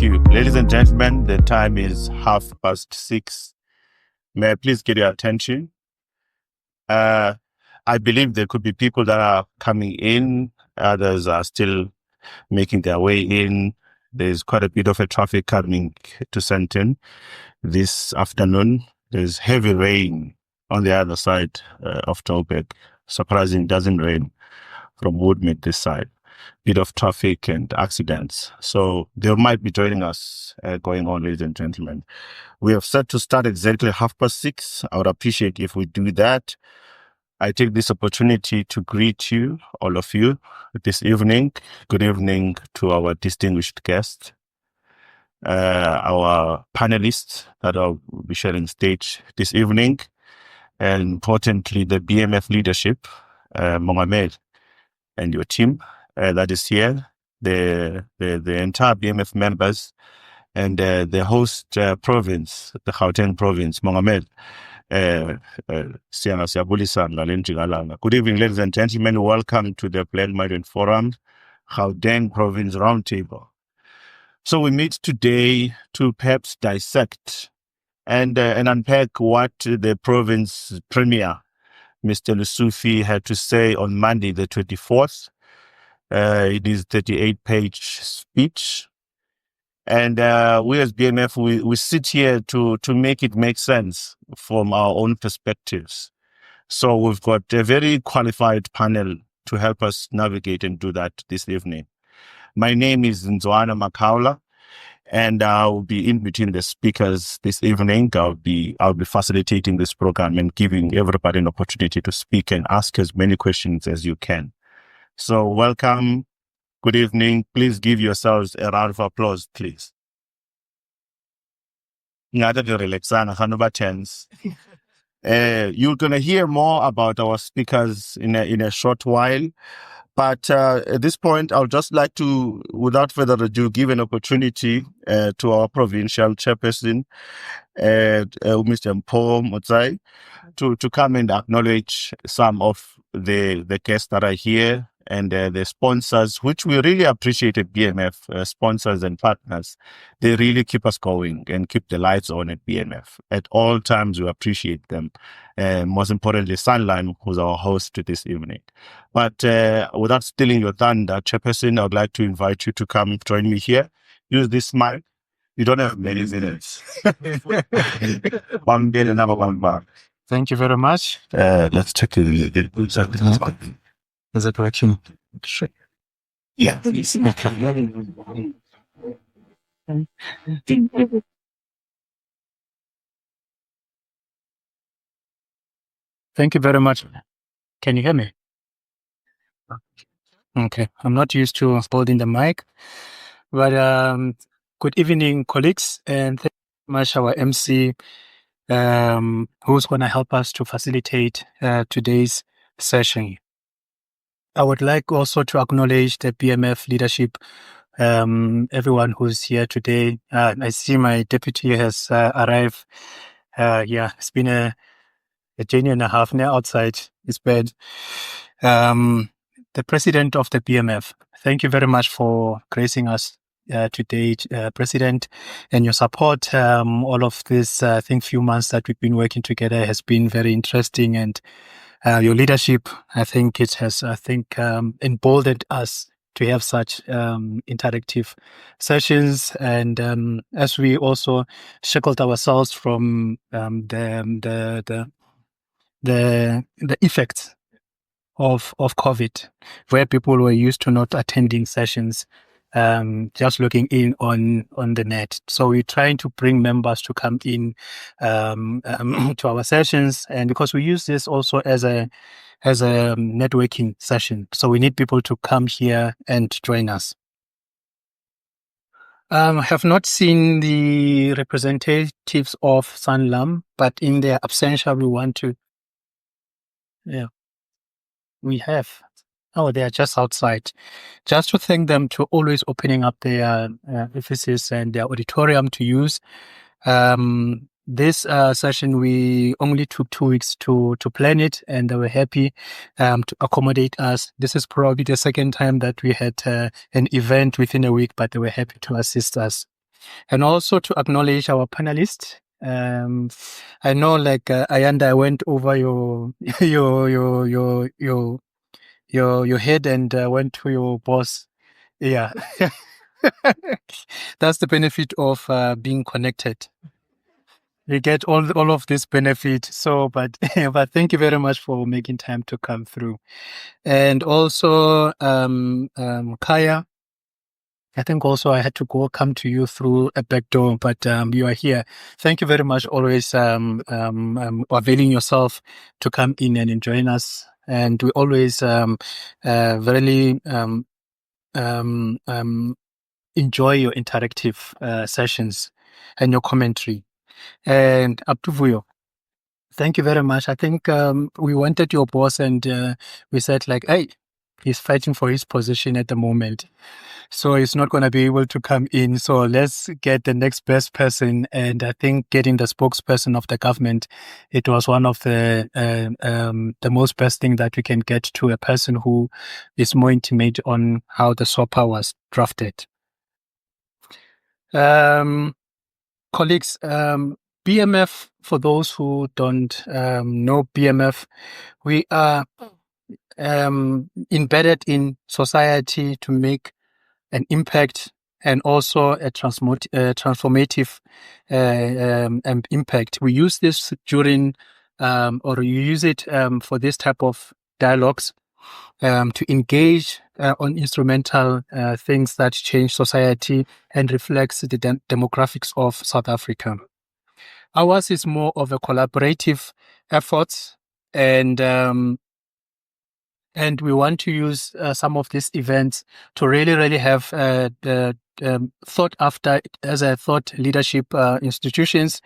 you. Ladies and gentlemen, the time is 6:30. May I please get your attention? I believe there could be people that are coming in. Others are still making their way in. There's quite a bit of a traffic coming to Sandton this afternoon. There's heavy rain on the other side of Joburg. Surprising, doesn't rain from Woodmead this side. Bit of traffic and accidents. So they might be joining us going on, ladies and gentlemen. We have set to start exactly 6:30. I would appreciate if we do that. I take this opportunity to greet you, all of you, this evening. Good evening to our distinguished guests, our panelists that will be sharing stage this evening, and importantly, the BMF leadership, Mohamed and your team that is here, the entire BMF members, and the host province, the Gauteng province, Mohamed. Good evening, ladies and gentlemen. Welcome to the Blend Migrant Forum, Gauteng Province Roundtable. So we meet today to perhaps dissect and unpack what the province premier, Mr. Lusufi, had to say on Monday, the 24th. It is 38-page speech. And we as BMF, we sit here to make it make sense from our own perspectives. So we've got a very qualified panel to help us navigate and do that this evening. My name is Nzwana Makaula, and I'll be in between the speakers this evening. I'll be facilitating this program and giving everybody an opportunity to speak and ask as many questions as you can. So welcome. Good evening. Please give yourselves a round of applause, please. You're going to hear more about our speakers in a short while. But at this point, I would just like to, without further ado, give an opportunity to our provincial chairperson, Mr. Mpho Motsai, to come and acknowledge some of the guests that are here and the sponsors, which we really appreciate at BMF, sponsors and partners. They really keep us going and keep the lights on at BMF. At all times, we appreciate them. Most importantly, Sunline, who's our host this evening. But without stealing your thunder, Chairperson, I would like to invite you to come join me here. Use this mic. You don't have many minutes. 1 minute, another one back. Thank you very much. Let's check it. Is it working? Yeah. Thank you very much. Can you hear me? Okay. I'm not used to holding the mic, but good evening, colleagues, and thank you very much our MC, who's going to help us to facilitate today's session. I would like also to acknowledge the BMF leadership, everyone who's here today. I see my deputy has arrived. It's been a journey and a half now outside his bed. The president of the BMF, thank you very much for gracing us today, President, and your support. All of this, I think, few months that we've been working together has been very interesting, and your leadership, I think it has, emboldened us to have such interactive sessions. And as we also shackled ourselves from the effects of COVID, where people were used to not attending sessions, just looking in on the net. So we're trying to bring members to come in to our sessions, and because we use this also as a networking session, so we need people to come here and join us. I have not seen the representatives of Sanlam, but in their absentia, we want to. Yeah, we have. Oh, they are just outside. Just to thank them to always opening up their offices and their auditorium to use. This session, we only took 2 weeks to plan it, and they were happy to accommodate us. This is probably the second time that we had an event within a week, but they were happy to assist us. and also to acknowledge our panelists. I know, like Ayanda, I went over your your head and went to your boss. Yeah, that's the benefit of being connected. You get all of this benefit. So, but but thank you very much for making time to come through, and also Kaya. I think also I had to come to you through a back door, but you are here. Thank you very much. Always availing yourself to come in and join us. And we always really enjoy your interactive sessions and your commentary. And Abduvuyo, thank you very much. I think we went at your boss and we said like, hey, he's fighting for his position at the moment. So he's not going to be able to come in. So let's get the next best person. And I think getting the spokesperson of the government, it was one of the most best thing that we can get to a person who is more intimate on how the SOPA was drafted. Colleagues, BMF, for those who don't know BMF, we are embedded in society to make an impact and also a transformative impact. We use this during, or you use it for this type of dialogues to engage on instrumental things that change society and reflects the demographics of South Africa. Ours is more of a collaborative effort, and we want to use some of these events to really have the thought after as a thought leadership institutions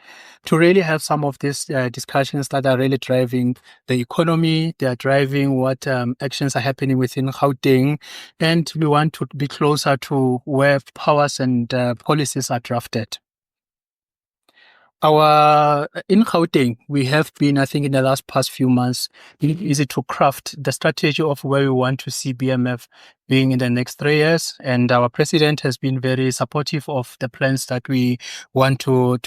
to really have some of these discussions that are really driving the economy. They are driving what actions are happening within Gauteng, and we want to be closer to where powers and policies are drafted. In Gauteng, we have been, I think, in the past few months, being easy to craft the strategy of where we want to see BMF being in the next 3 years. And our president has been very supportive of the plans that we want to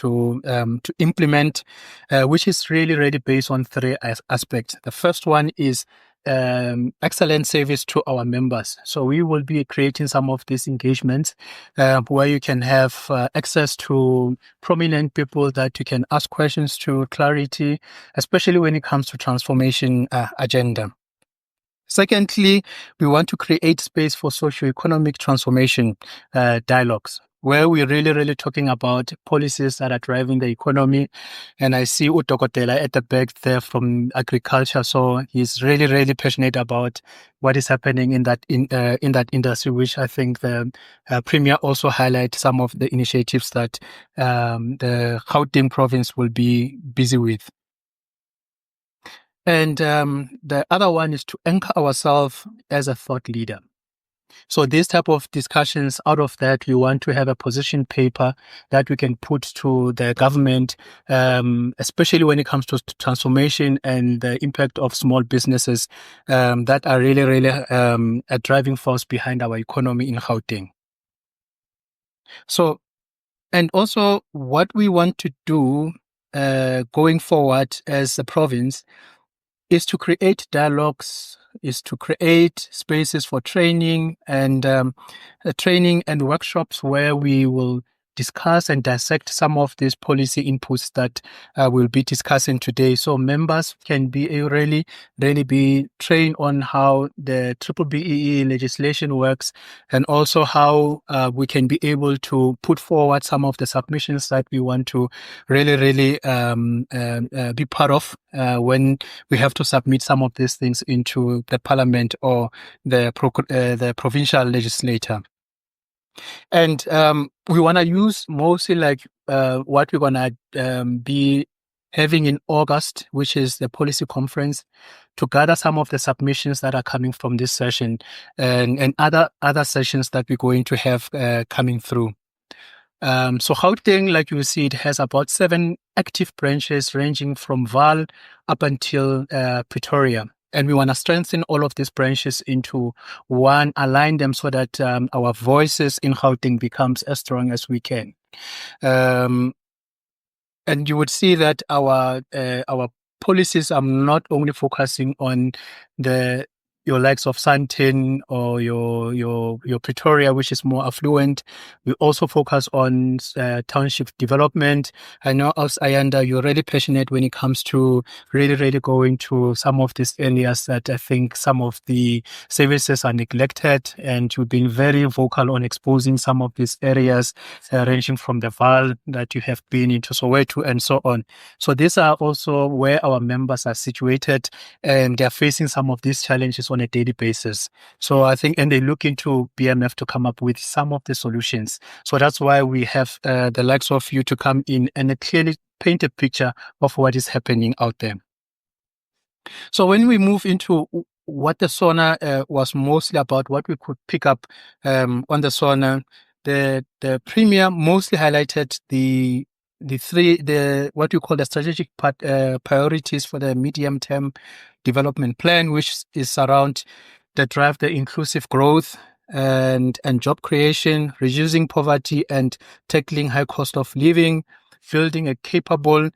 implement, which is really based on 3 aspects. The first one is excellent service to our members. So we will be creating some of these engagements where you can have access to prominent people that you can ask questions to, clarity, especially when it comes to transformation agenda. Secondly, we want to create space for socio-economic transformation dialogues, where we're really talking about policies that are driving the economy. And I see Utokotela at the back there from agriculture. So he's really passionate about what is happening in that industry, which I think the Premier also highlight some of the initiatives that the Gauteng province will be busy with. And the other one is to anchor ourselves as a thought leader. So these type of discussions, out of that, we want to have a position paper that we can put to the government, especially when it comes to transformation and the impact of small businesses that are really a driving force behind our economy in Gauteng. So, and also what we want to do going forward as a province is to create dialogues, is to create spaces for training and workshops where we will discuss and dissect some of these policy inputs that we'll be discussing today. So members can be really be trained on how the BBEE legislation works, and also how we can be able to put forward some of the submissions that we want to really be part of when we have to submit some of these things into the parliament or the provincial legislator. And we want to use mostly like what we're going to be having in August, which is the policy conference, to gather some of the submissions that are coming from this session and other sessions that we're going to have coming through. So Gauteng, like you see, it has about 7 active branches ranging from Vaal up until Pretoria. And we want to strengthen all of these branches into one, align them so that our voices in Gauteng becomes as strong as we can. And you would see that our policies are not only focusing on your likes of Sandton or your Pretoria, which is more affluent. We also focus on township development. I know as Ayanda, you're really passionate when it comes to really going to some of these areas that I think some of the services are neglected, and you've been very vocal on exposing some of these areas, ranging from the Val that you have been into Soweto and so on. So these are also where our members are situated, and they're facing some of these challenges on a daily basis. So I think, and they look into BMF to come up with some of the solutions. So that's why we have the likes of you to come in and clearly paint a picture of what is happening out there. So when we move into what the SONA was mostly about, what we could pick up on the SONA, the Premier mostly highlighted the what we call the strategic priorities for the medium-term development plan, which is around the drive, the inclusive growth and job creation, reducing poverty and tackling high cost of living, building a capable,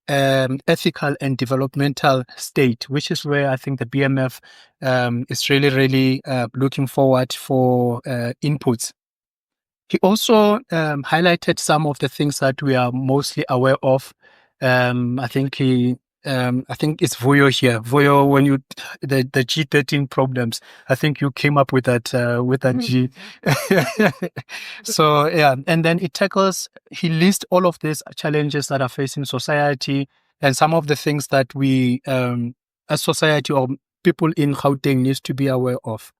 ethical and developmental state, which is where I think the BMF is really looking forward for inputs. He also highlighted some of the things that we are mostly aware of. I think it's Voyo here. Voyo, when you the G13 problems, I think you came up with that G. So yeah, and then he lists all of these challenges that are facing society and some of the things that we as society or people in Gauteng needs to be aware of.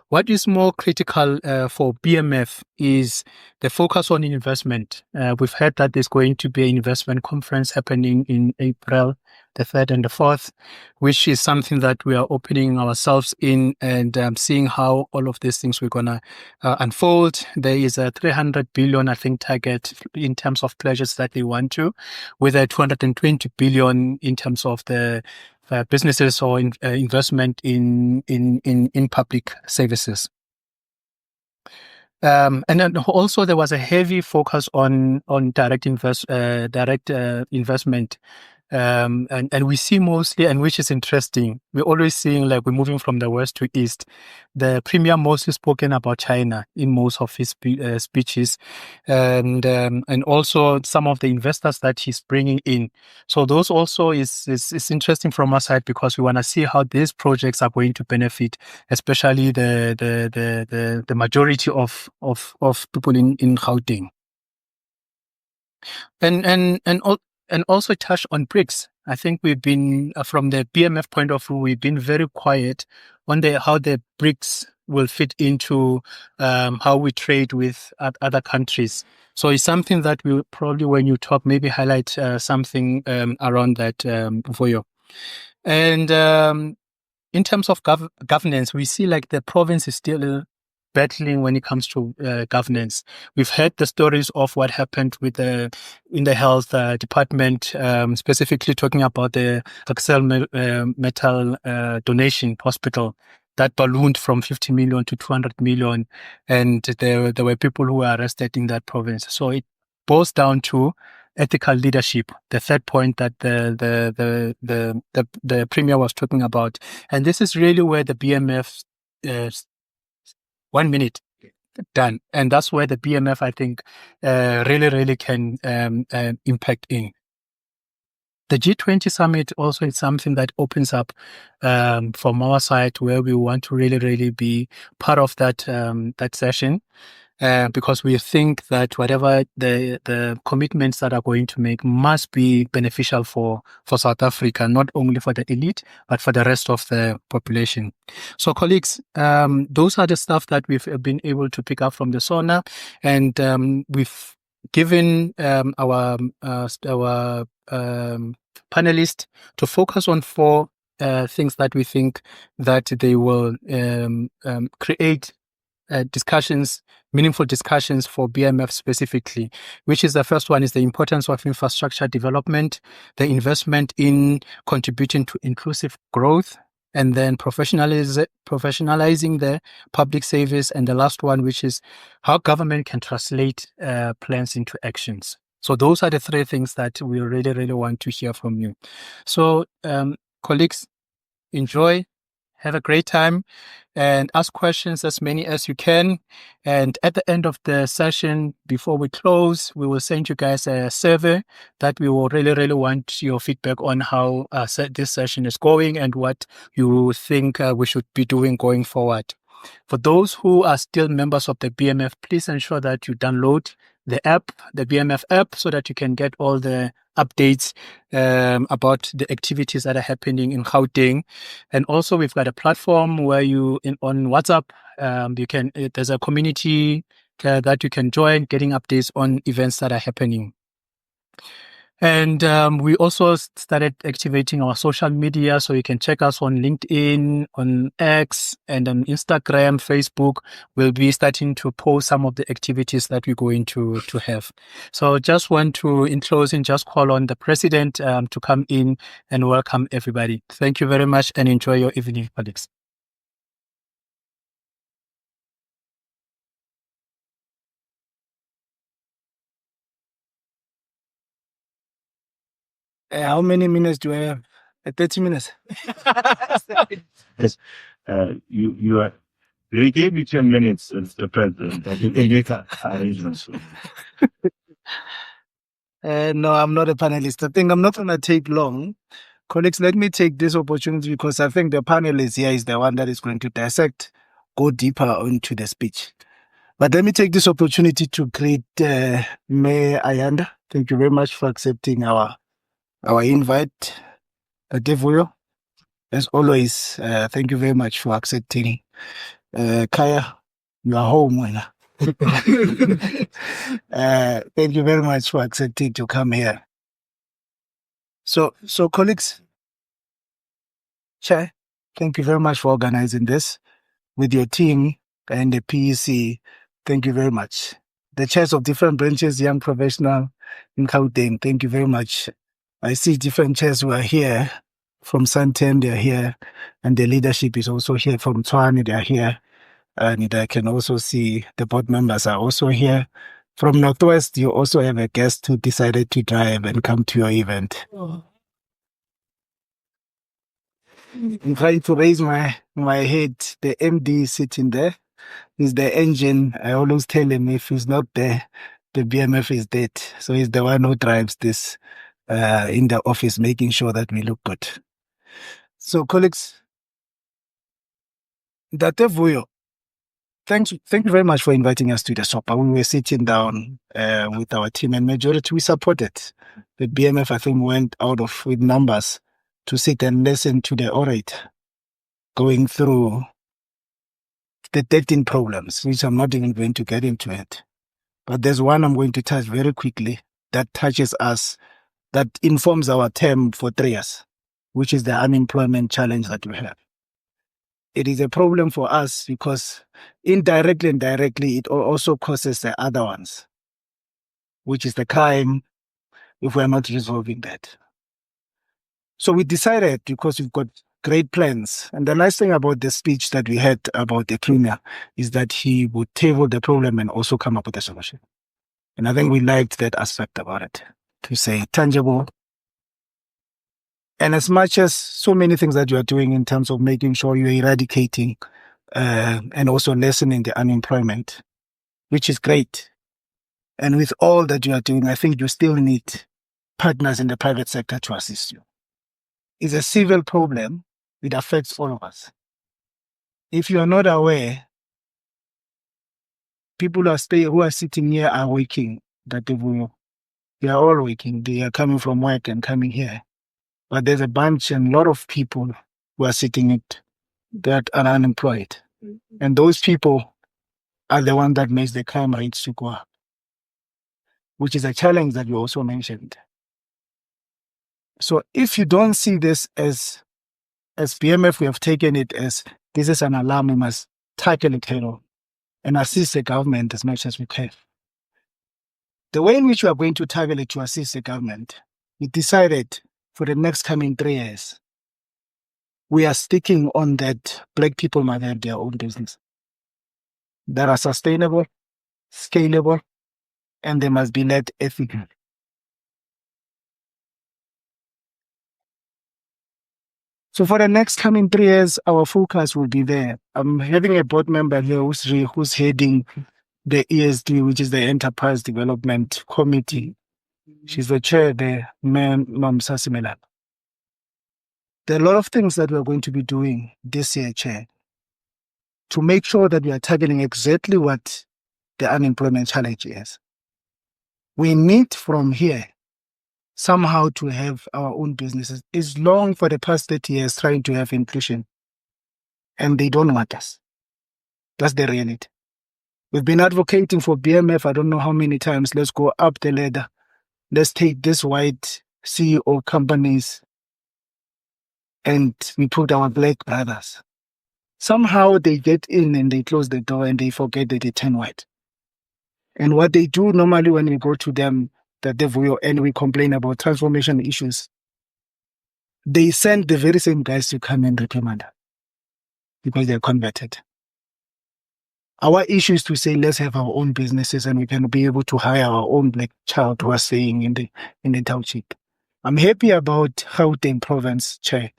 What is more critical for BMF is the focus on investment. We've heard that there's going to be an investment conference happening in April, the 3rd and the 4th, which is something that we are opening ourselves in and seeing how all of these things we're going to unfold. There is a 300 billion, I think, target in terms of pledges that they want to, with a 220 billion in terms of the businesses or investment in public services. And then also there was a heavy focus on direct investment. And we see mostly, and which is interesting, we're always seeing like we're moving from the west to east. The Premier mostly spoken about China in most of his speeches, and also some of the investors that he's bringing in. So those also is interesting from our side because we want to see how these projects are going to benefit, especially the majority of people in Gauteng. And also touch on BRICS. I think we've been, from the BMF point of view, we've been very quiet on how the BRICS will fit into how we trade with other countries. So it's something that we probably, when you talk, maybe highlight something around that for you. And in terms of governance, we see like the province is still battling when it comes to governance. We've heard the stories of what happened with in the health department, specifically talking about the Axel Metal donation hospital that ballooned from 50 million to 200 million, and there were people who were arrested in that province. So it boils down to ethical leadership, the third point that the Premier was talking about, and this is really where the BMF 1 minute done, and that's where the BMF I think really can impact in. The G20 summit also is something that opens up from our side where we want to really be part of that session. Because we think that whatever the commitments that are going to make must be beneficial for South Africa, not only for the elite, but for the rest of the population. So colleagues, those are the stuff that we've been able to pick up from the SONA, and we've given our panelists to focus on 4 things that we think that they will create meaningful discussions for BMF specifically, which is the first one is the importance of infrastructure development, the investment in contributing to inclusive growth, and then professionalizing the public service, and the last one, which is how government can translate plans into actions. So those are the three things that we really, really want to hear from you. So colleagues, enjoy, have a great time, and ask questions as many as you can. And at the end of the session, before we close, we will send you guys a survey that we will really, really want your feedback on how this session is going and what you think we should be doing going forward. For those who are still members of the BMF, please ensure that you download the app, the BMF app, so that you can get all the updates about the activities that are happening in Gauteng. And also, we've got a platform where on WhatsApp, there's a community that you can join, getting updates on events that are happening. And we also started activating our social media, so you can check us on LinkedIn, on X, and on Instagram, Facebook. We'll be starting to post some of the activities that we're going to have. So just want to, in closing, just call on the president to come in and welcome everybody. Thank you very much and enjoy your evening, colleagues. How many minutes do I have? 30 minutes. Yes. They gave you 10 minutes as the president. I think they make arrangements. No, I'm not a panelist. I think I'm not going to take long. Colleagues, let me take this opportunity because I think the panelist here is the one that is going to dissect, go deeper into the speech. But let me take this opportunity to greet Mayor Ayanda. Thank you very much for accepting our invite. Devuyo, as always, thank you very much for accepting. Kaya, you are home. Thank you very much for accepting to come here. So colleagues, Chair, thank you very much for organizing this with your team and the PEC. Thank you very much. The chairs of different branches, young professional in Gauteng, thank you very much. I see different chairs who are here from Santem, they are here, and the leadership is also here from Tshwane, they are here. And I can also see the board members are also here. From Northwest, you also have a guest who decided to drive and come to your event. I'm trying to raise my head. The MD sitting there is the engine. I always tell him if he's not there, the BMF is dead. So he's the one who drives this in the office, making sure that we look good. So colleagues, Datevuyo, thank you very much for inviting us to the SOPA. We were sitting down with our team, and majority we supported. The BMF, I think, went out with numbers to sit and listen to the orator going through the 13 problems, which I'm not even going to get into it. But there's one I'm going to touch very quickly that touches us, that informs our term for 3 years, which is the unemployment challenge that we have. It is a problem for us because indirectly and directly, it also causes the other ones, which is the crime, if we're not resolving that. So we decided, because we've got great plans. And the nice thing about the speech that we had about the premier is that he would table the problem and also come up with a solution. And I think we liked that aspect about it, to say tangible. And as much as so many things that you are doing in terms of making sure you're eradicating and also lessening the unemployment, which is great. And with all that you are doing, I think you still need partners in the private sector to assist you. It's a civil problem. It affects all of us. If you are not aware, people who are sitting here are waking. They are all waking. They are coming from work and coming here. But there's a bunch and a lot of people who are sitting that are unemployed. And those people are the ones that makes the crime rates to go up, which is a challenge that you also mentioned. So if you don't see this as BMF, we have taken it as this is an alarm, we must tackle it head on and assist the government as much as we can. The way in which we are going to tackle it to assist the government, we decided for the next coming 3 years, we are sticking on that Black people might have their own business that are sustainable, scalable, and they must be led ethically. So for the next coming 3 years, our focus will be there. I'm having a board member here who's heading the ESD, which is the Enterprise Development Committee. She's the chair there, Ma'am Sasimelana. There are a lot of things that we're going to be doing this year, Chair, to make sure that we are targeting exactly what the unemployment challenge is. We need from here somehow to have our own businesses. It's long for the past 30 years trying to have inclusion, and they don't want us. That's the reality. We've been advocating for BMF, I don't know how many times. Let's go up the ladder. Let's take these white CEO companies and we put our Black brothers. Somehow they get in and they close the door and they forget that they turn white. And what they do normally when we go to them, that they will, and we complain about transformation issues, they send the very same guys to come and reprimand because they're converted. Our issue is to say, let's have our own businesses and we can be able to hire our own Black child, who are staying in the township. I'm happy about Gauteng province, Chair,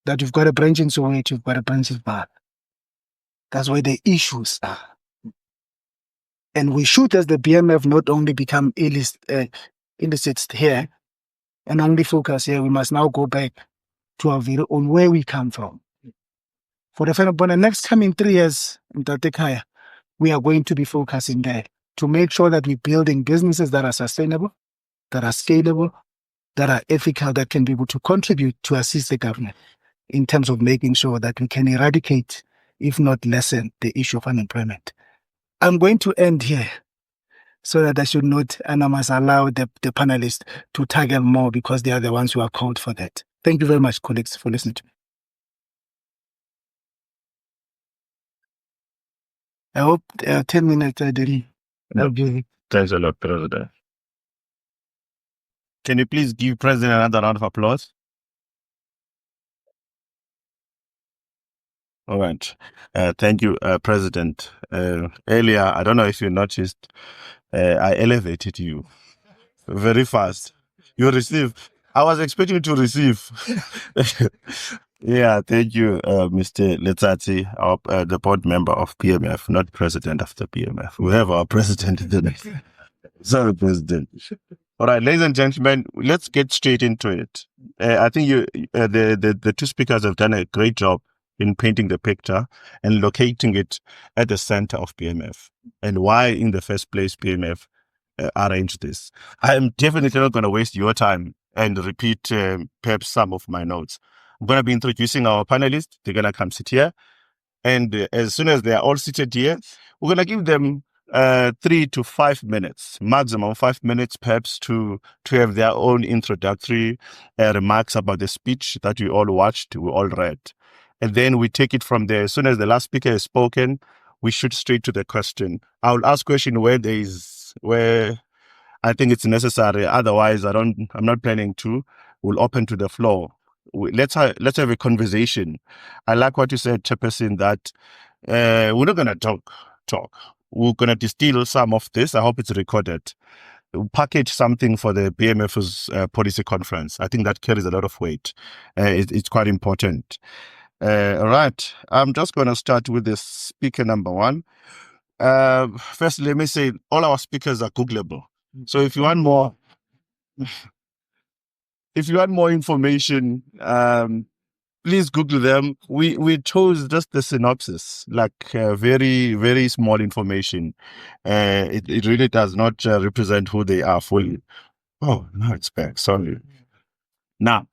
that you've got a branch in Soweto, you've got a branch in Bar. That's where the issues are. And we should, as the BMF, not only become illicit here and only focus here, we must now go back to our very own, where we come from. For the next coming 3 years, we are going to be focusing there to make sure that we're building businesses that are sustainable, that are scalable, that are ethical, that can be able to contribute to assist the government in terms of making sure that we can eradicate, if not lessen, the issue of unemployment. I'm going to end here so that I should not, and I must allow the panelists to tackle more because they are the ones who are called for that. Thank you very much, colleagues, for listening to me. I hope 10 minutes I didn't. Thanks a lot, President. Can you please give President another round of applause? All right. Thank you, President. Earlier, I don't know if you noticed, I elevated you very fast. You received. I was expecting you to receive. Yeah, thank you, Mr. Letsatsi, the board member of BMF, not president of the BMF. We have our president. Sorry, President. All right, ladies and gentlemen, let's get straight into it. I think the two speakers have done a great job in painting the picture and locating it at the center of BMF and why, in the first place, BMF arranged this. I am definitely not going to waste your time and repeat perhaps some of my notes. I'm going to be introducing our panelists. They're going to come sit here. And as soon as they are all seated here, we're going to give them 3 to 5 minutes, maximum 5 minutes perhaps, to have their own introductory remarks about the speech that we all watched, we all read. And then we take it from there. As soon as the last speaker has spoken, we shoot straight to the question. I'll ask question where I think it's necessary. Otherwise, I'm not planning to. We'll open to the floor. Let's have a conversation. I like what you said, Chairperson, that we're not going to talk. We're going to distill some of this. I hope it's recorded. We'll package something for the BMF's policy conference. I think that carries a lot of weight. It's quite important. All right. I'm just going to start with the speaker number 1. First, let me say all our speakers are Googleable. So if you want more information, please Google them. We chose just the synopsis, like very, very small information. It really does not represent who they are fully. Oh, no, it's back. Sorry. Now,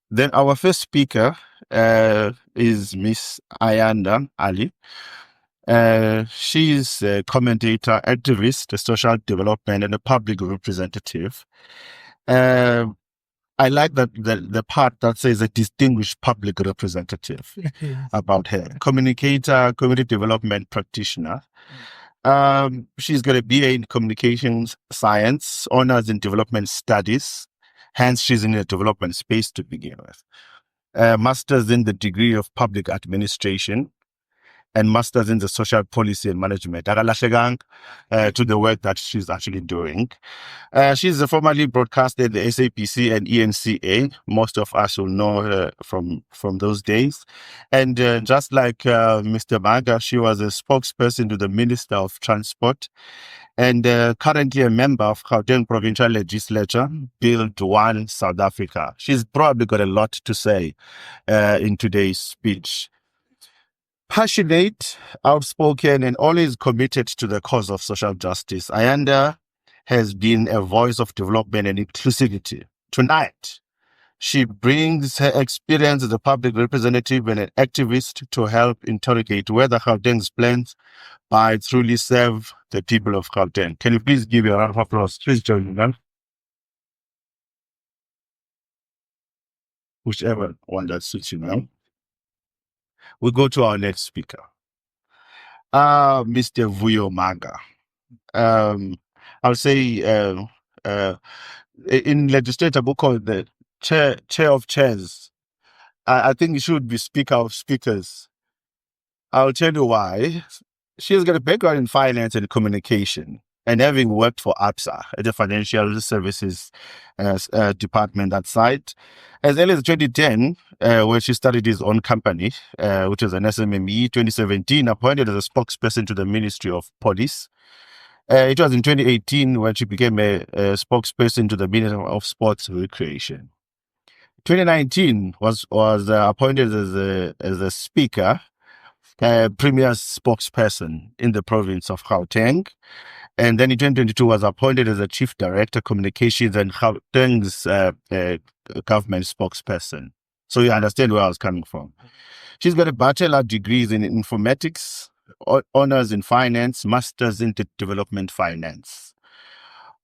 then our first speaker is Miss Ayanda Ali. She is a commentator, activist, a social development, and a public representative. I like that the part that says a distinguished public representative about her. Communicator, community development practitioner. She's got a BA in communications science, honors in development studies. Hence, she's in the development space to begin with. master's in the degree of public administration, and master's in the social policy and management. To the work that she's actually doing. She's formerly broadcast at the SAPC and ENCA. Most of us will know her from those days. And just like Mr. Maga, she was a spokesperson to the Minister of Transport and currently a member of Gauteng Provincial Legislature, Bill 1 South Africa. She's probably got a lot to say in today's speech. Passionate, outspoken, and always committed to the cause of social justice, Ayanda has been a voice of development and inclusivity. Tonight, she brings her experience as a public representative and an activist to help interrogate whether Gauteng's plans by truly serve the people of Gauteng. Can you please give a round of applause? Please join me, man. Whichever one that suits you now. We go to our next speaker. Mr. Vuyo Maga. I'll say in legislature book called the chair of chairs. I think it should be speaker of speakers. I'll tell you why. She's got a background in finance and communication, and having worked for APSA at the Financial Services Department that site, as early as 2010, where she started his own company, which is an SMME. 2017, appointed as a spokesperson to the Ministry of Police. It was in 2018 when she became a spokesperson to the Ministry of Sports and Recreation. 2019 was appointed as a speaker, premier spokesperson in the province of Gauteng. And then in 2022 was appointed as a chief director communications and Gauteng's government spokesperson. So you understand where I was coming from. She's got a bachelor degrees in informatics, honors in finance, masters in development finance.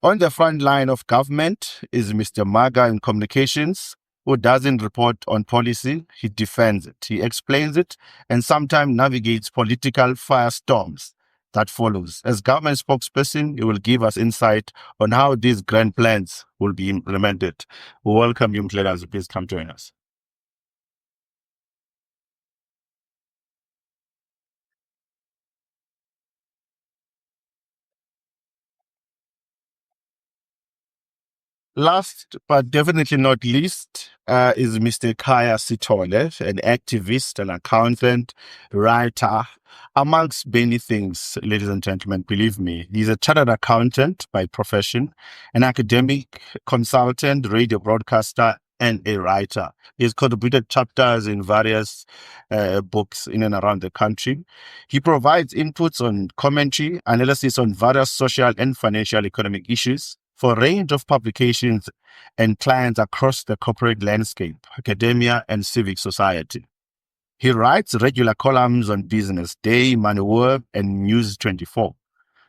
On the front line of government is Mr. Maga in communications, who doesn't report on policy, he defends it, he explains it, and sometimes navigates political firestorms that follows. As government spokesperson, he will give us insight on how these grand plans will be implemented. We welcome you, Mtlelas. Please come join us. Last but definitely not least is Mr. Kaya Sithole, an activist, an accountant, writer, amongst many things, ladies and gentlemen. Believe me, he's a chartered accountant by profession, an academic consultant, radio broadcaster, and a writer. He's contributed chapters in various books in and around the country. He provides inputs on commentary, analysis on various social and financial economic issues for a range of publications and clients across the corporate landscape, academia, and civic society. He writes regular columns on Business Day, MoneyWeb, and News 24.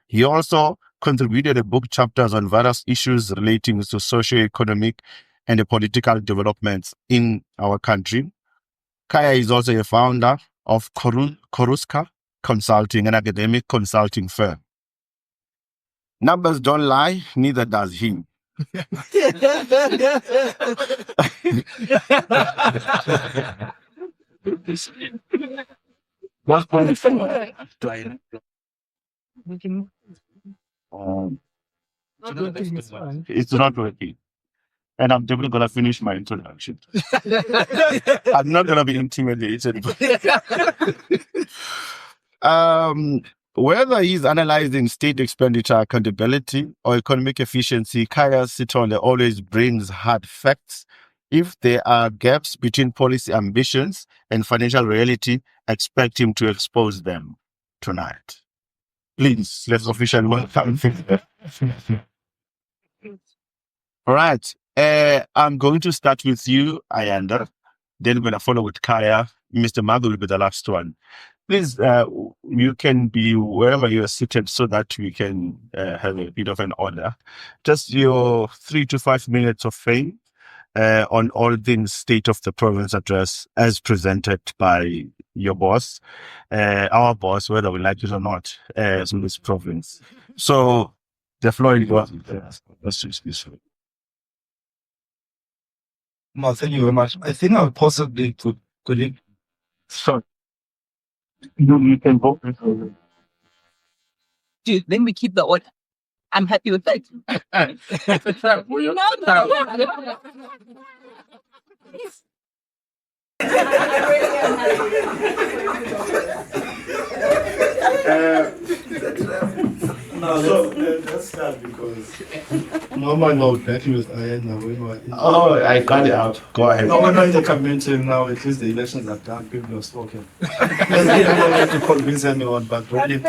He also contributed book chapters on various issues relating to socio-economic and the political developments in our country. Kaya is also a founder of Koruska Consulting, an academic consulting firm. Numbers don't lie, neither does he. It's not working. And I'm definitely going to finish my introduction. I'm not going to be intimidated. Whether he's analyzing state expenditure accountability or economic efficiency, Kaya Sithole always brings hard facts. If there are gaps between policy ambitions and financial reality, expect him to expose them tonight. Please, let's officially welcome him. All right. I'm going to start with you, Ayanda. Then we're going to follow with Kaya. Mr. Maga will be the last one. Please, you can be wherever you are seated so that we can have a bit of an order. Just your 3 to 5 minutes of fame on all things state of the province address as presented by your boss, our boss, whether we like it or not, in this province. So the floor is yours. No, thank you very much. I think I possibly could it. So, you can vote. Dude, then we keep the order. I'm happy with that. It's a trap. No, no. No, that's sad because normal no, that was I know. Oh, I got it out. Go ahead. No, we're not in the campaign now. At least the elections are done. People have spoken. I don't want to convince anyone, but really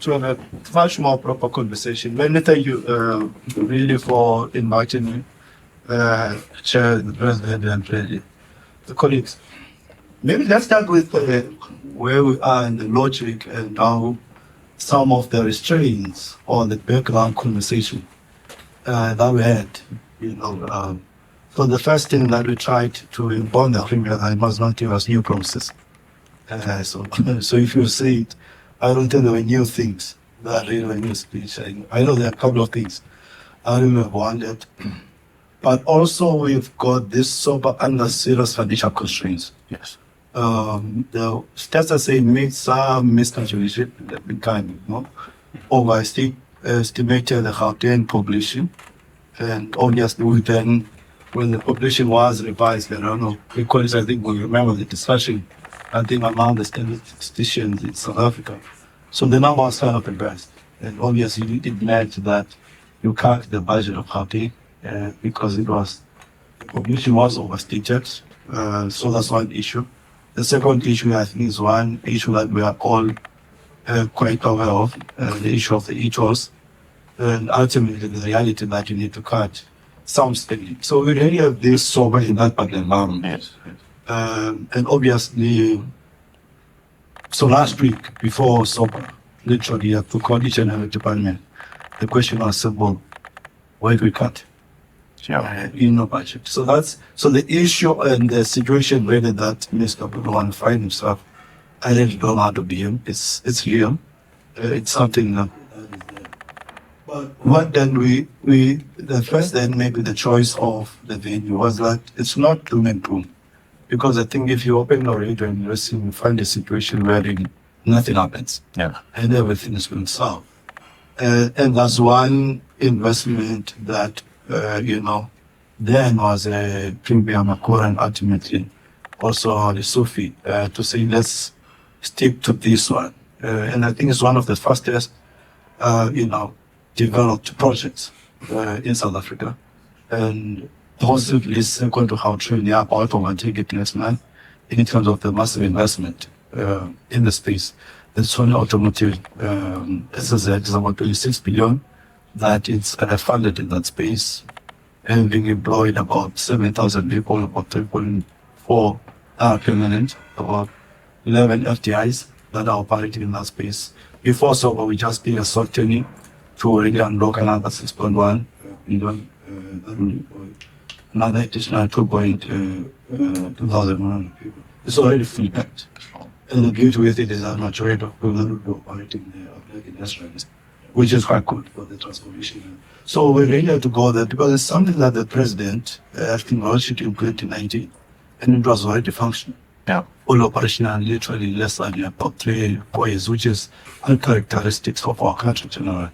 to have a much more proper conversation. Let me thank you really for inviting me, Chair, the President, and really the colleagues. Maybe let's start with where we are in the logic and how some of the restraints or the background conversation that we had, So the first thing that we tried to inform the Premier, I must not give us new promises. So if you say it, I don't think there were new things that really were new speech. I know there are a couple of things I remember wanted, but also we've got this SOPA under serious financial constraints. Yes. The stats are saying made some miscalculation, overestimated the Gauteng population, and obviously then when the population was revised, I don't know, because I think we remember the discussion, I think among the statisticians in South Africa. So the number was kind of embarrassed, and obviously you did match that you cut the budget of Gauteng because the population was overstated. So that's one issue. The second issue, I think, is one issue that we are all quite aware of, the issue of the e-tolls, and ultimately the reality that you need to cut some spending. So we really have this sober in that part of the environment. Yes. And obviously, so last week, before sober, literally, I took on each and every department. The question was simple: where do we cut? Budget. So the issue and the situation really that Mr. Bruno find himself. I really don't know how to be him. It's real. It's something that is there. But what then the first then maybe the choice of the venue was that it's not doom and gloom. Because I think if you open the radio and listen, you find a situation where nothing happens. Yeah. And everything is being solved. And that's one investment that then was a premium Makura and ultimately also the Sufi to say let's stick to this one. And I think it's one of the fastest, developed projects in South Africa. And possibly second to how true they are about to take it next month in terms of the massive investment in the space. The Sony Automotive SSZ is about 26 billion that it's funded in that space, and being employed about 7,000 people, about 3.4 permanent, about 11 FTIs that are operating in that space. Before SOPA, we just did a softening to already unlock another 6.1 million, another additional 2,100 people. It's already fully packed. And the beauty with it is that majority of people that will be operating there are black industrialists, which is quite good for the transformation. So we really have to go there because it's something that the president acknowledged in 2019, and it was already functional. Yeah. All operational literally less than about 3-4 years, which is uncharacteristics of our country generally,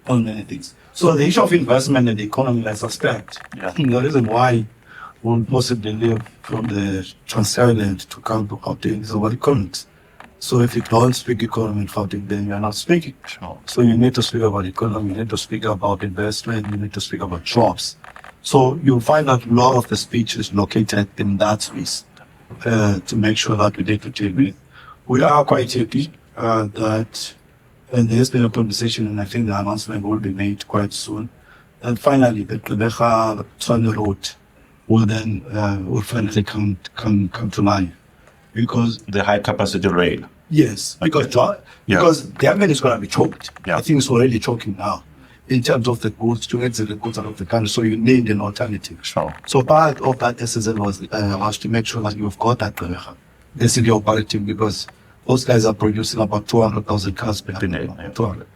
on many things. So the issue of investment in the economy, I suspect, the reason why we'll possibly live from the Trans-Island to come to Gauteng is about economics. So if you don't speak economy in Gauteng, then you're not speaking. Sure. So you need to speak about economy, you need to speak about investment, you need to speak about jobs. So you'll find that a lot of the speech is located in that space to make sure that we take the TV. We are quite happy that and there's been a conversation, and I think the announcement will be made quite soon. And finally, the Gqeberha Tshwane Road will then will finally come to life, because The high capacity rail. yes, because the airline is going to be choked. Yeah. I think it's already choking now in terms of the goods to exit the goods out of the country. So you need an alternative. Sure. So part of that SSL was to make sure that you've got that basically operating, because those guys are producing about 200,000 cars per Per day, day. yeah. 200.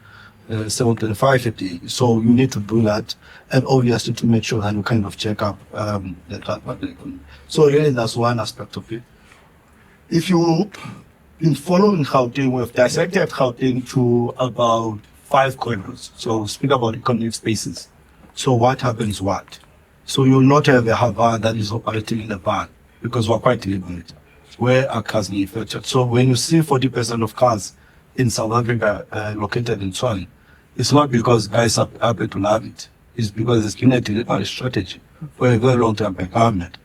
725 a day. So you need to do that, and obviously to make sure that you kind of check up the third-party economy. So really, that's one aspect of it. If you in following Gauteng, we've dissected Gauteng to about 5 corridors. So speak about economic spaces. So what happens what? So you'll not have a harbor that is operating in the van because we're quite limited. Where are cars manufactured? So when you see 40% of cars in South Africa located in Tshwane, it's not because guys are happy to love it. It's because it's been a deliberate strategy for a very long time by government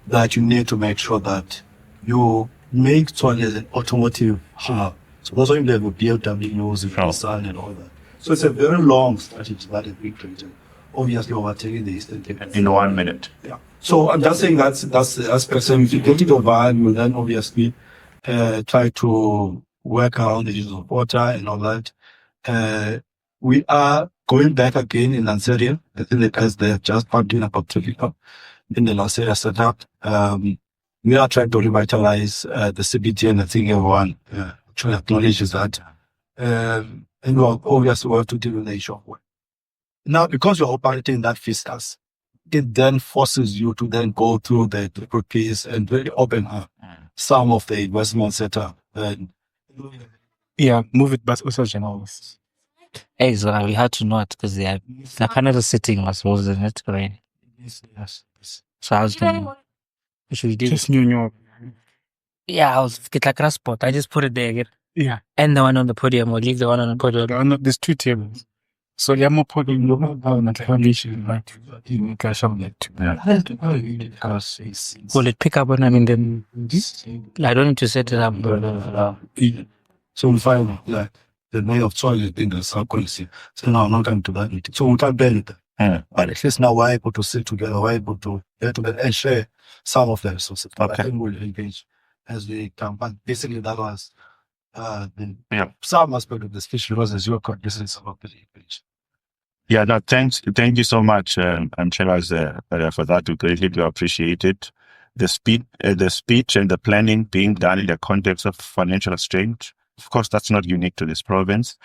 that you need to make sure that you make Tshwane as an automotive hub. So that's why you have BMWs, Nissan and all that. So it's a very long strategy that is being created. Obviously overtaking the Eastern Cape. In 1 minute. Yeah. So I'm just saying that's the aspect. So if you get it over, you will then obviously try to work around the use of water and all that. We are going back again in Lanseria. I think the guys they have just pumped in about 2 people in the Lanseria setup. We are trying to revitalize the CBT, and I think everyone actually acknowledges that. And we obviously have to deal with the issue of work. Now, because you're operating that fiscus, it then forces you to then go through the piece and really open up some of the investment setup. And move it, but also generous. Hey, so we had to know it because the panel sitting was in it, right? yes. So I was doing, what should we do? Just new. Yeah, I was get like a spot. I just put it there again. Yeah. And the one on the podium, or leave the one on the podium. There's 2 tables. So you're more podium, you have a foundation, right? You can show that. Will it pick up when I'm in the... I don't need to set it up. So we find like the mayor of Tshwane has been the subcommittee. So now I'm not going to that meeting. So we can't bear it. But at least now we're able to sit together, we're able to get together and share some of the resources. But I think we'll engage as we come. But basically that was some aspect of the speech because as your conditions about the page. Yeah, no, thank you so much, Chelas, for that. We greatly do appreciate it. The speech and the planning being done in the context of financial strain. Of course, that's not unique to this province.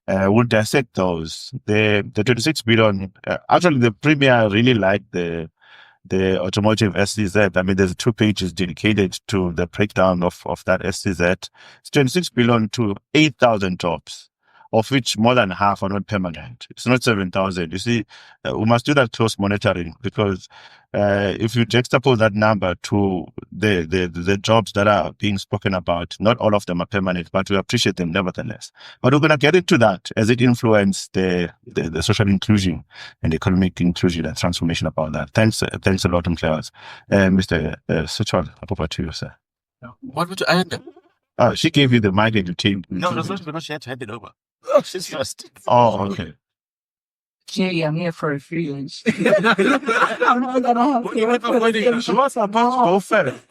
We'll dissect those. The 26 billion, actually the Premier really liked the automotive SCZ. I mean, there's 2 pages dedicated to the breakdown of that SCZ. It's 26 billion to 8,000 jobs, of which more than half are not permanent. It's not 7,000. You see, we must do that close monitoring because if you juxtapose that number to the jobs that are being spoken about, not all of them are permanent, but we appreciate them nevertheless. But we're going to get into that as it influences the social inclusion and economic inclusion and transformation about that. Thanks a lot, Mclevers. Mr. Suchol, over to you, sir. What would you add? She gave you the mic and you take. No, that's not because she had to hand it over. She's first. Oh, okay. Jerry, I'm here for a free lunch. I'm not gonna have She was about to go first.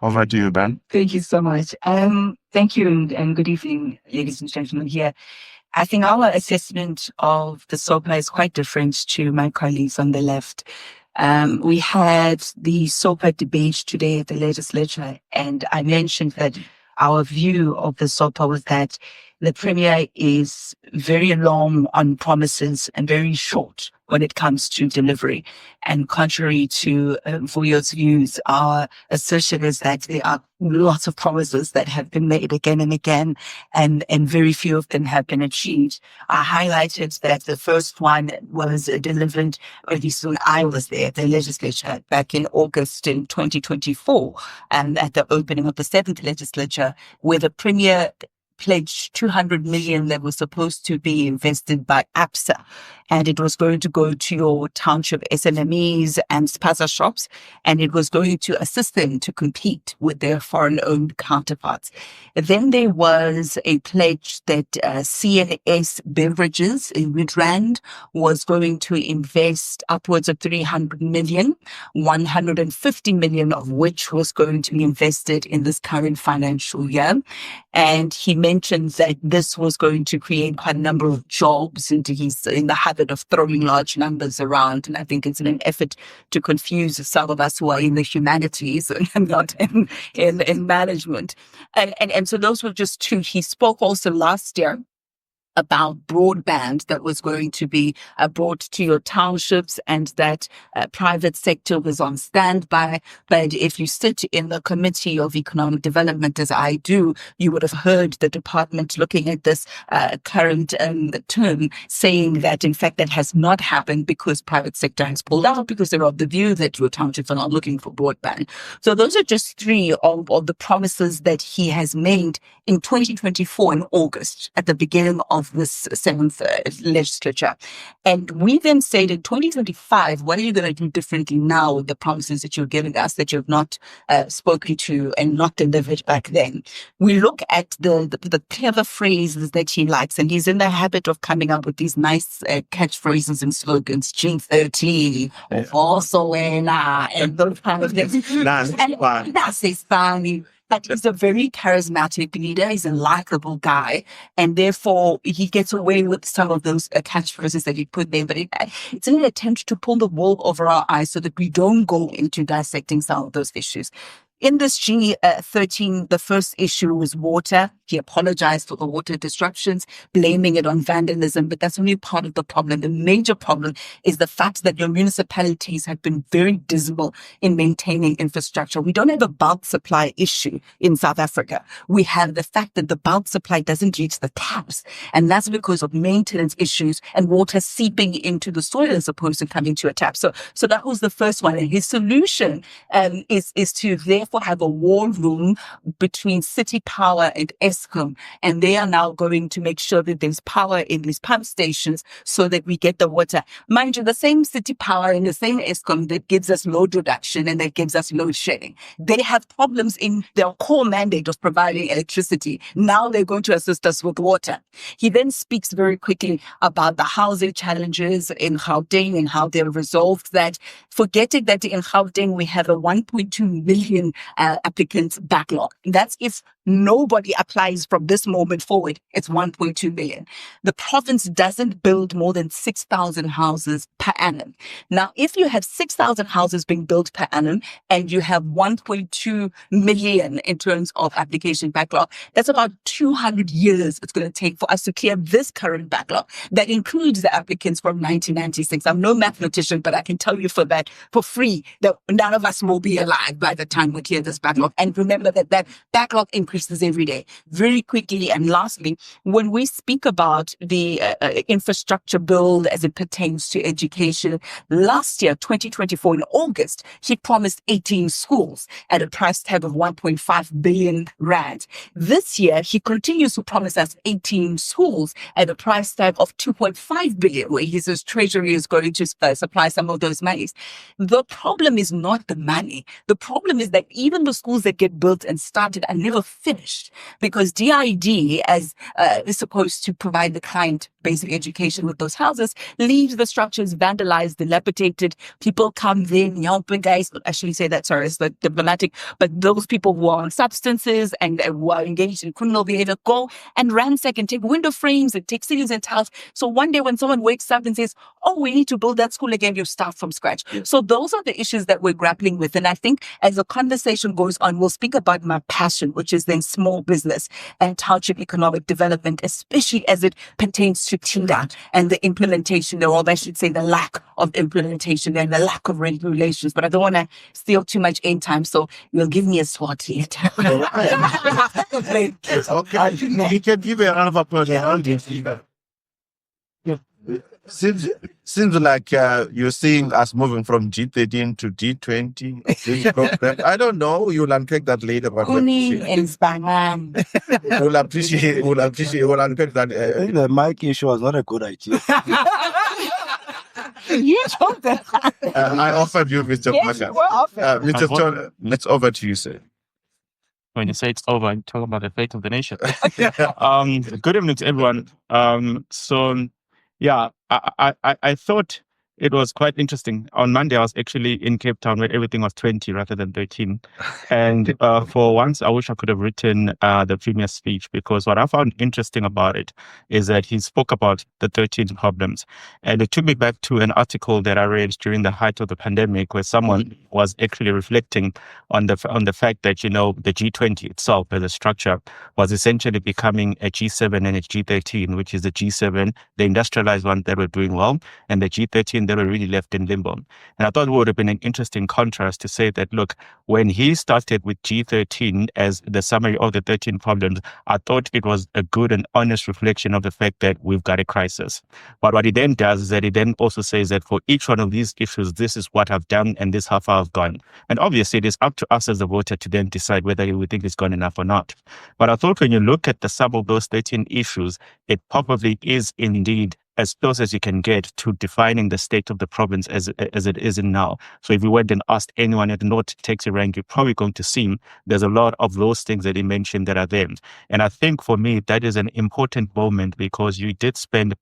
Over to you, Ben. Thank you so much. Thank you and good evening, ladies and gentlemen here. I think our assessment of the SOPA is quite different to my colleagues on the left. We had the SOPA debate today at the legislature, and I mentioned that our view of the SOPA was that the Premier is very long on promises and very short when it comes to delivery. And contrary to Vuyo's views, our assertion is that there are lots of promises that have been made again and again, and very few of them have been achieved. I highlighted that the first one was delivered, or at least when I was there at the legislature back in August in 2024, and at the opening of the 7th legislature, where the Premier pledged 200 million that was supposed to be invested by APSA. And it was going to go to your township SMMEs and spaza shops. And it was going to assist them to compete with their foreign-owned counterparts. Then there was a pledge that CNS Beverages in Midrand was going to invest upwards of 300 million, 150 million of which was going to be invested in this current financial year. And he mentioned that this was going to create quite a number of jobs, and he's in the habit of throwing large numbers around. And I think it's in an effort to confuse some of us who are in the humanities and not in management. And so those were just 2. He spoke also last year about broadband that was going to be brought to your townships, and that private sector was on standby. But if you sit in the Committee of Economic Development, as I do, you would have heard the department looking at this current term saying that, in fact, that has not happened because private sector has pulled out because they're of the view that your townships are not looking for broadband. So those are just three of the promises that he has made in 2024 in August at the beginning of this seventh legislature. And we then said in 2025, what are you going to do differently now with the promises that you're giving us that you've not spoken to and not delivered back then? We look at the clever phrases that he likes, and he's in the habit of coming up with these nice catchphrases and slogans, G13, also and those kind of things. That's his funny. But he's a very charismatic leader. He's a likable guy. And therefore, he gets away with some of those catchphrases that he put there. But it's an attempt to pull the wool over our eyes so that we don't go into dissecting some of those issues. In this G13, the first issue was water. He apologized for the water disruptions, blaming it on vandalism, but that's only part of the problem. The major problem is the fact that your municipalities have been very dismal in maintaining infrastructure. We don't have a bulk supply issue in South Africa. We have the fact that the bulk supply doesn't reach the taps, and that's because of maintenance issues and water seeping into the soil as opposed to coming to a tap. So that was the first one. And his solution is to therefore have a war room between City Power and Eskom, and they are now going to make sure that there's power in these pump stations so that we get the water. Mind you, the same City Power and the same Eskom that gives us load reduction and that gives us load shedding, they have problems in their core mandate of providing electricity. Now they're going to assist us with water. He then speaks very quickly about the housing challenges in Gauteng and how they've resolved that, forgetting that in Gauteng we have a 1.2 million applicants backlog. That's if nobody applies from this moment forward. It's 1.2 million. The province doesn't build more than 6,000 houses per annum. Now, if you have 6,000 houses being built per annum and you have 1.2 million in terms of application backlog, that's about 200 years it's going to take for us to clear this current backlog. That includes the applicants from 1996. I'm no mathematician, but I can tell you for that, for free, that none of us will be alive by the time we clear this backlog. And remember that backlog increases every day. Very quickly, and lastly, when we speak about the infrastructure build as it pertains to education, last year, 2024, in August, he promised 18 schools at a price tag of 1.5 billion rand. This year, he continues to promise us 18 schools at a price tag of 2.5 billion, where he says Treasury is going to supply some of those monies. The problem is not the money. The problem is that even the schools that get built and started are never finished, because DID, as is supposed to provide the client basic education with those houses, leaves the structures vandalized, dilapidated. People come in, helping guys, actually say that, sorry, it's the diplomatic, but those people who are on substances and who are engaged in criminal behavior go and ransack and take window frames and take ceilings and tiles. So one day when someone wakes up and says, oh, we need to build that school again, you start from scratch. So those are the issues that we're grappling with. And I think as the conversation goes on, we'll speak about my passion, which is then small business and township economic development, especially as it pertains to TINDA and the implementation, or I should say the lack of implementation and the lack of regulations. But I don't want to steal too much airtime, so you'll give me a swat later. Okay, you can give a round of applause. Seems like you're seeing us moving from G13 to G20. This program. I don't know. You'll unpack that later. But Uni and Spangan. we'll unpack that. I think the mic issue was not a good idea. You told them. I offered you, Mr. Pasha. Mr. John, it's over to you, sir. When you say it's over, you talk about the fate of the nation. Good evening to everyone. I thought it was quite interesting. On Monday, I was actually in Cape Town where everything was 20 rather than 13. And for once, I wish I could have written the Premier's speech, because what I found interesting about it is that he spoke about the 13 problems. And it took me back to an article that I read during the height of the pandemic, where someone was actually reflecting on the fact that, the G20 itself as a structure was essentially becoming a G7 and a G13, which is the G7, the industrialized one that were doing well, and the G13 that were really left in limbo. And I thought it would have been an interesting contrast to say that, look, when he started with G13 as the summary of the 13 problems, I thought it was a good and honest reflection of the fact that we've got a crisis. But what he then does is that he then also says that for each one of these issues, this is what I've done and this is how far I've gone. And obviously, it is up to us as a voter to then decide whether we think it's gone enough or not. But I thought when you look at the sum of those 13 issues, it probably is indeed as close as you can get to defining the state of the province as it is in now. So if you went and asked anyone at the North Taxi rank, you're probably going to see there's a lot of those things that he mentioned that are there. And I think for me, that is an important moment, because you did spend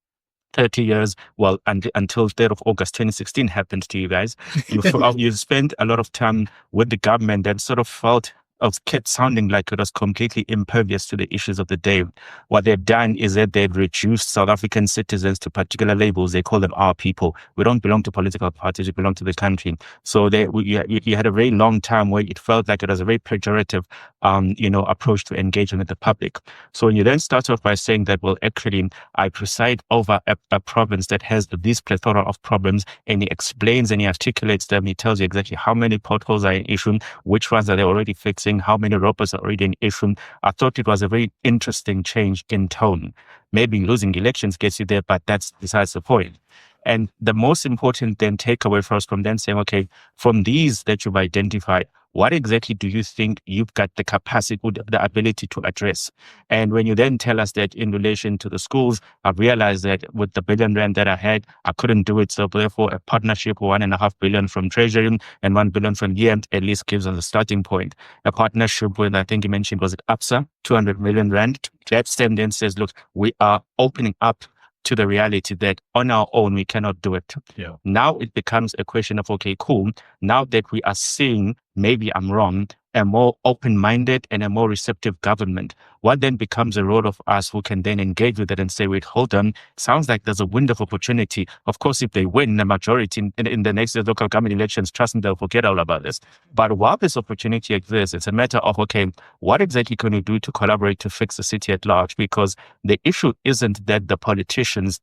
30 years, well, until 3rd of August 2016 happened to you guys. You spent a lot of time with the government that sort of kept sounding like it was completely impervious to the issues of the day. What they've done is that they've reduced South African citizens to particular labels. They call them our people. We don't belong to political parties. We belong to the country. So you had a very long time where it felt like it was a very pejorative, approach to engagement with the public. So when you then start off by saying that, well, actually, I preside over a province that has this plethora of problems, and he explains and he articulates them. He tells you exactly how many potholes are in issue, which ones are they already fixing, how many robbers are already in issue. I thought it was a very interesting change in tone. Maybe losing elections gets you there, but that's besides the point. And the most important then takeaway for us from then saying, okay, from these that you've identified, what exactly do you think you've got the capacity, the ability to address? And when you then tell us that in relation to the schools, I've realized that with the R1 billion that I had, I couldn't do it. So therefore, a partnership of 1.5 billion from Treasury and 1 billion from here at least gives us a starting point. A partnership with, I think you mentioned, was it ABSA, 200 million rand. That stem then says, look, we are opening up to the reality that on our own, we cannot do it. Yeah. Now it becomes a question of, okay, cool. Now that we are seeing, maybe I'm wrong, a more open-minded and a more receptive government, what then becomes a role of us who can then engage with it and say, wait, hold on, sounds like there's a window of opportunity. Of course, if they win the majority in the next local government elections, trust me, they'll forget all about this. But while this opportunity exists, it's a matter of, okay, what exactly can we do to collaborate to fix the city at large? Because the issue isn't that the politicians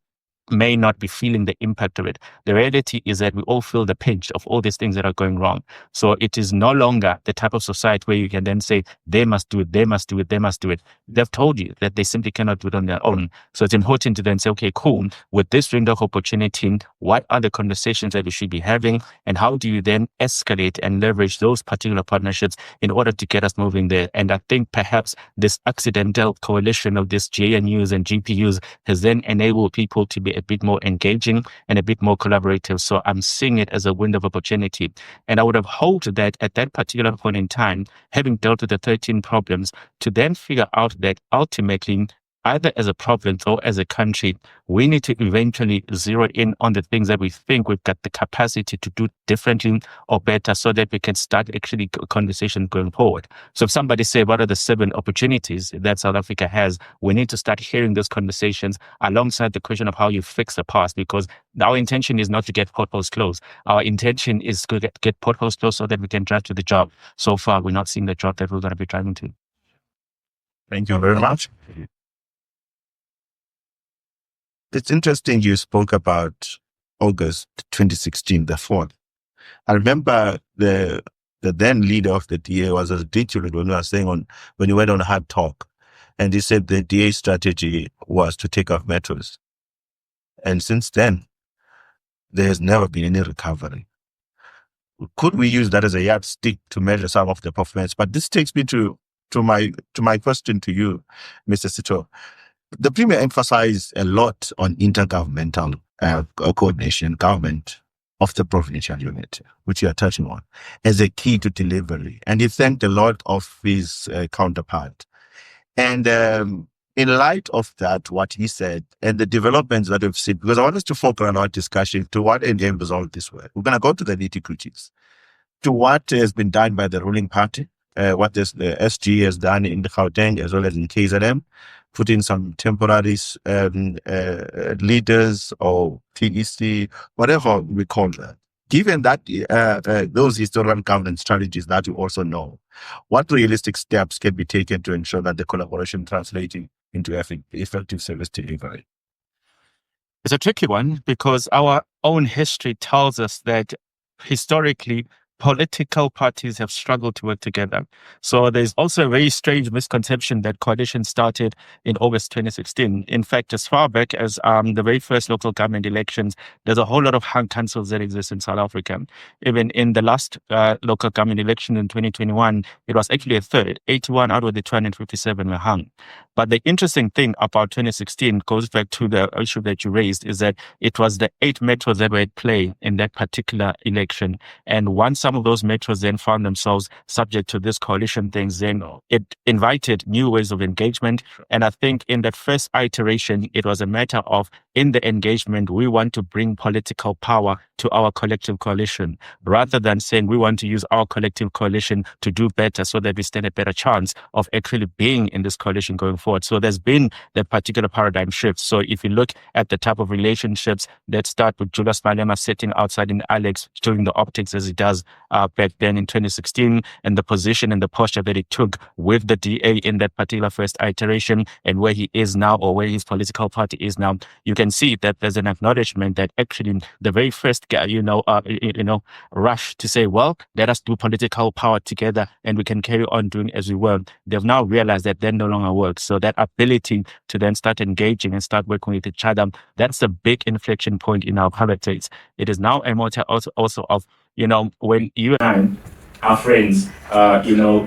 may not be feeling the impact of it. The reality is that we all feel the pinch of all these things that are going wrong. So it is no longer the type of society where you can then say, they must do it, they must do it, they must do it. They've told you that they simply cannot do it on their own. So it's important to then say, okay, cool, with this window of opportunity, what are the conversations that we should be having? And how do you then escalate and leverage those particular partnerships in order to get us moving there? And I think perhaps this accidental coalition of these JNUs and GPUs has then enabled people to be a bit more engaging and a bit more collaborative. So I'm seeing it as a window of opportunity. And I would have hoped that at that particular point in time, having dealt with the 13 problems, to then figure out that ultimately, either as a province or as a country, we need to eventually zero in on the things that we think we've got the capacity to do differently or better, so that we can start actually a conversation going forward. So if somebody say, what are the 7 opportunities that South Africa has? We need to start hearing those conversations alongside the question of how you fix the past, because our intention is not to get potholes closed. Our intention is to get potholes closed so that we can drive to the job. So far, we're not seeing the job that we're going to be driving to. Thank you very much. It's interesting you spoke about August 2016, the 4th. I remember the then leader of the DA was ridiculous when he went on Hard Talk, and he said the DA strategy was to take off metros. And since then, there has never been any recovery. Could we use that as a yardstick to measure some of the performance? But this takes me to my question to you, Mr. Sito. The Premier emphasized a lot on intergovernmental coordination, government of the provincial unit, which you are touching on, as a key to delivery. And he thanked a lot of his counterpart. And in light of that, what he said and the developments that we've seen, because I want us to focus on our discussion to what end game is all this work. We're going to go to the nitty-gritties, to what has been done by the ruling party, what the SG has done in the Gauteng as well as in KZN, put in some temporary leaders or TEC, whatever we call that. Given that those historical governance strategies that you also know, what realistic steps can be taken to ensure that the collaboration translating into effective service delivery? It's a tricky one because our own history tells us that historically, political parties have struggled to work together. So there's also a very strange misconception that coalition started in August 2016. In fact, as far back as the very first local government elections, there's a whole lot of hung councils that exist in South Africa. Even in the last local government election in 2021, it was actually a third. 81 out of the 257 were hung. But the interesting thing about 2016 goes back to the issue that you raised, is that it was the 8 metros that were at play in that particular election. And once some of those metros then found themselves subject to this coalition things, then it invited new ways of engagement. And I think in that first iteration, it was a matter of, in the engagement, we want to bring political power to our collective coalition, rather than saying we want to use our collective coalition to do better so that we stand a better chance of actually being in this coalition going forward. So there's been that particular paradigm shift. So if you look at the type of relationships that start with Julius Malema sitting outside in Alex, doing the optics as he does back then in 2016, and the position and the posture that he took with the DA in that particular first iteration, and where he is now, or where his political party is now, you can see that there's an acknowledgement that actually the very first rush to say, well, let us do political power together and we can carry on doing as we were. They've now realized that that no longer works. So that ability to then start engaging and start working with each other, that's a big inflection point in our politics. It is now a matter also of, when you and I are friends,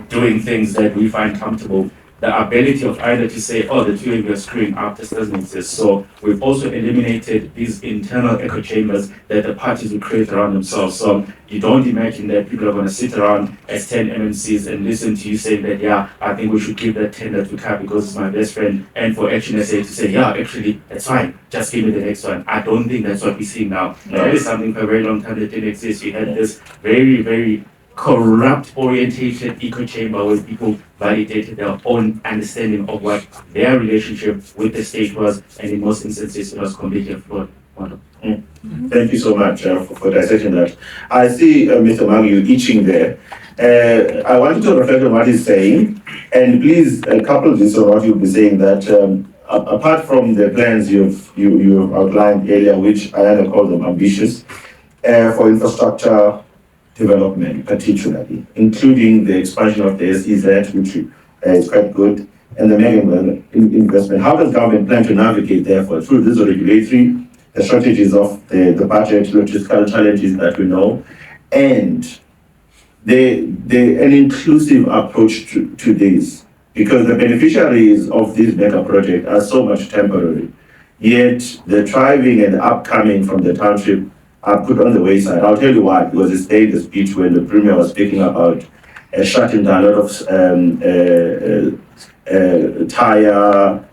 doing things that we find comfortable, the ability of either to say, oh, the two of you are screwing up, this doesn't exist. So we've also eliminated these internal echo chambers that the parties will create around themselves. So you don't imagine that people are going to sit around as 10 MNCs and listen to you saying that, yeah, I think we should give that tender to Kat because it's my best friend. And for Action SA to say, yeah, actually, that's fine. Just give me the next one. I don't think that's what we're seeing now. That is something for a very long time that didn't exist. You had this very, very corrupt orientation echo chamber where people validated their own understanding of what their relationship with the state was, and in most instances it was completely flawed. Thank you so much for dissecting that. I see Mr. Mangu itching there. I want you to reflect on what he's saying, and please couple this on what you'll be saying, that apart from the plans you've outlined earlier, which I call them ambitious, for infrastructure development, particularly, including the expansion of the SEZ, which is quite good, and the mega investment. How does government plan to navigate, therefore, through these regulatory, the strategies of the budget, logistical challenges that we know, and an inclusive approach to this? Because the beneficiaries of this mega project are so much temporary, yet the thriving and upcoming from the township are put on the wayside. I'll tell you why, because it's in the speech when the Premier was speaking about shutting down a lot of tire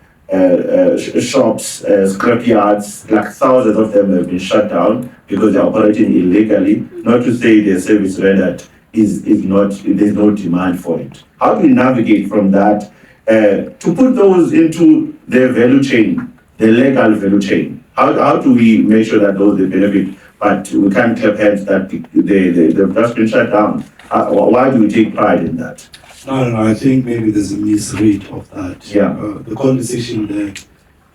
shops, scrap yards, like thousands of them have been shut down because they're operating illegally. Not to say their service rendered is not, there's no demand for it. How do we navigate from that to put those into the value chain, the legal value chain? How do we make sure that those benefit? But we can't clap hands that they've just been shut down. Why do we take pride in that? No, I think maybe there's a misread of that. Yeah. The conversation there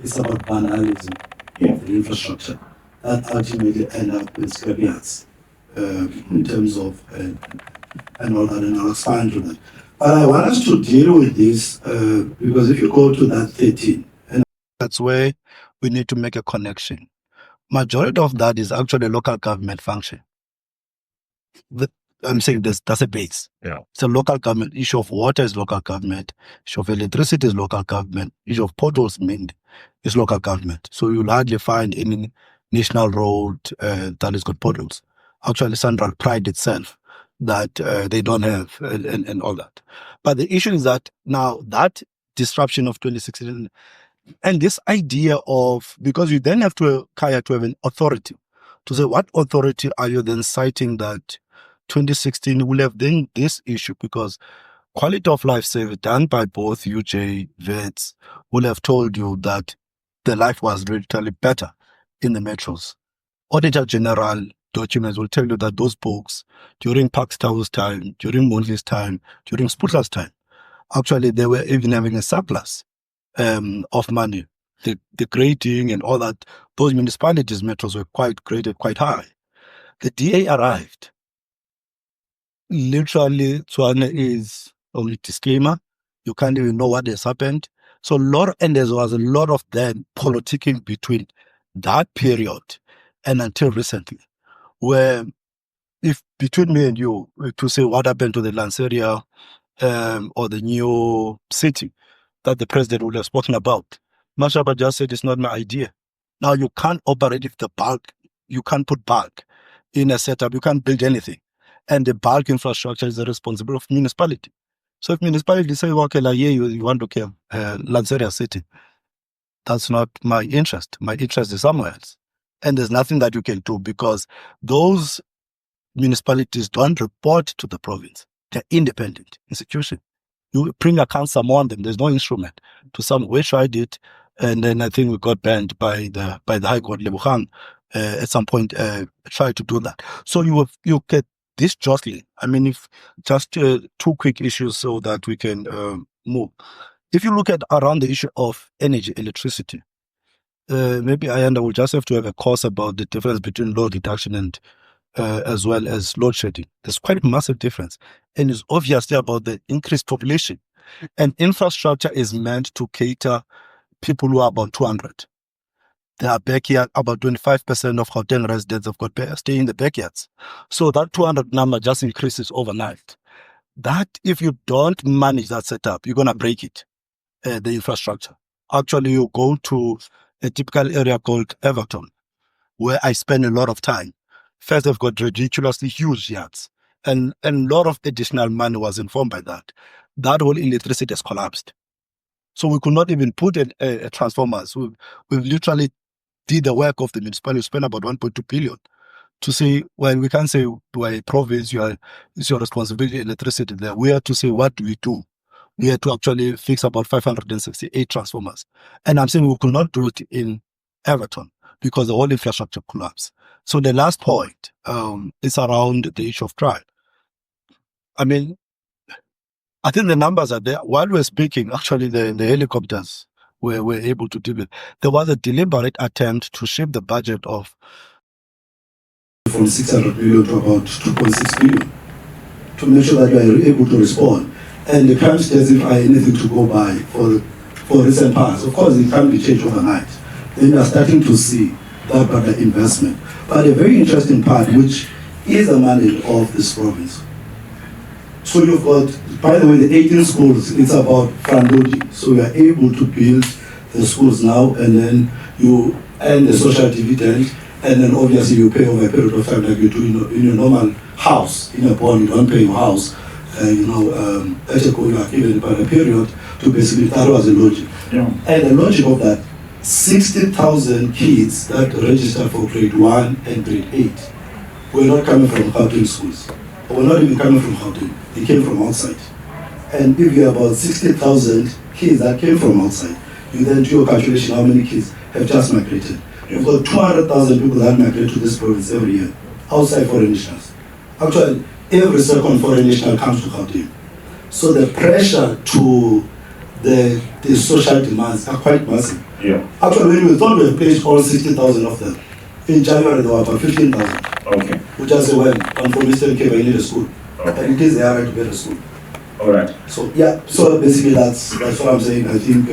is about banalism of the infrastructure that ultimately end up with scrap yards in terms of and all that, and I'll expand to that. But I want us to deal with this because if you go to that 13, and that's where we need to make a connection. Majority of that is actually local government function. I'm saying that's a base. Yeah. It's a local government. Issue of water is local government. Issue of electricity is local government. Issue of potholes is local government. So you'll hardly find any national road that has got potholes. Actually, Central pride itself that they don't have and all that. But the issue is that now that disruption of 2016. And this idea of, because you then have to have an authority to say, what authority are you then citing that 2016 will have then this issue? Because quality of life survey done by both UJ vets will have told you that the life was relatively better in the metros. Auditor General documents will tell you that those books during Pakstow's time, during Monley's time, during Sputler's time, actually they were even having a surplus of money. The grading and all that, those municipalities' metros were quite graded quite high. The DA arrived. Literally, Tswane is only disclaimer. You can't even know what has happened. So and there was a lot of then politicking between that period and until recently, where if between me and you to say what happened to the Lanseria or the new city that the president would have spoken about, Mashaba just said it's not my idea. Now you can't operate if the bulk, you can't put bulk in a setup, you can't build anything. And the bulk infrastructure is the responsibility of municipality. So if municipality say, okay, like, yeah, you want to care Lanseria city, that's not my interest. My interest is somewhere else. And there's nothing that you can do because those municipalities don't report to the province. They're independent institutions. You bring accounts on them. There's no instrument to some. We tried it, and then I think we got banned by the High Court. Lebogang at some point tried to do that. So you get this jostling. I mean, if just two quick issues so that we can move. If you look at around the issue of energy, electricity, maybe Ayanda will just have to have a course about the difference between load reduction and as well as load shedding. There's quite a massive difference. And it's obviously about the increased population. And infrastructure is meant to cater people who are about 200. They are backyard, about 25% of Gauteng residents have got stay in the backyards. So that 200 number just increases overnight. That, if you don't manage that setup, you're going to break it, the infrastructure. Actually, you go to a typical area called Everton, where I spend a lot of time. First, they've got ridiculously huge yards, and a lot of additional money was informed by that. That whole electricity has collapsed. So we could not even put a transformers. We literally did the work of the municipality, spent about 1.2 billion to say, well, we can't say to a province, it's your responsibility, electricity there. We have to say, what do we do? We had to actually fix about 568 transformers. And I'm saying we could not do it in Everton because the whole infrastructure collapsed. So the last point is around the issue of crime. I mean, I think the numbers are there. While we're speaking, actually the helicopters were able to deal with. There was a deliberate attempt to shift the budget of from 600 million to about 2.6 billion to make sure that you are able to respond. And the crime stats are anything to go by for recent past. Of course, it can't be changed overnight. Then you are starting to see that better investment. But a very interesting part, which is the mandate of this province. So you've got, by the way, the 18 schools, it's about front-loading. So you are able to build the schools now, and then you earn the social dividend, and then obviously you pay over a period of time like you do in your normal house. In a bond, you don't pay your house. At a go, you are given about a period to basically, that was the logic. Yeah. And the logic of that, 60,000 kids that registered for grade 1 and grade 8 were not coming from Gauteng schools. Were not even coming from Gauteng. They came from outside. And if you have about 60,000 kids that came from outside, you then do your calculation how many kids have just migrated. You've got 200,000 people that migrate to this province every year, outside foreign nationals. Actually, every second foreign national comes to Gauteng. So the pressure to the social demands are quite massive. Yeah. Actually, when we thought we had placed all 60,000 of them, in January there were about 15,000. Okay. We just say, well, I'm from Eastern Cape, I need a school. Okay. And it is their right to get a school. All right. So yeah, so basically that's what I'm saying. I think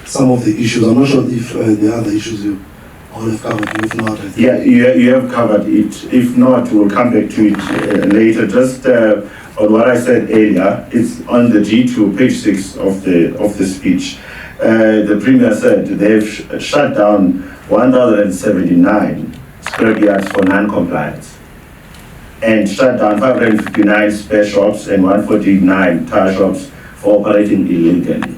some of the issues, I'm not sure if there are other issues you all have covered. If not, I think you have covered it. If not, we'll come back to it later. Just on what I said earlier, it's on the G2, page 6 of the speech. The Premier said they've shut down 1,079 scrapyards for non-compliance and shut down 559 spare shops and 149 tire shops for operating illegally.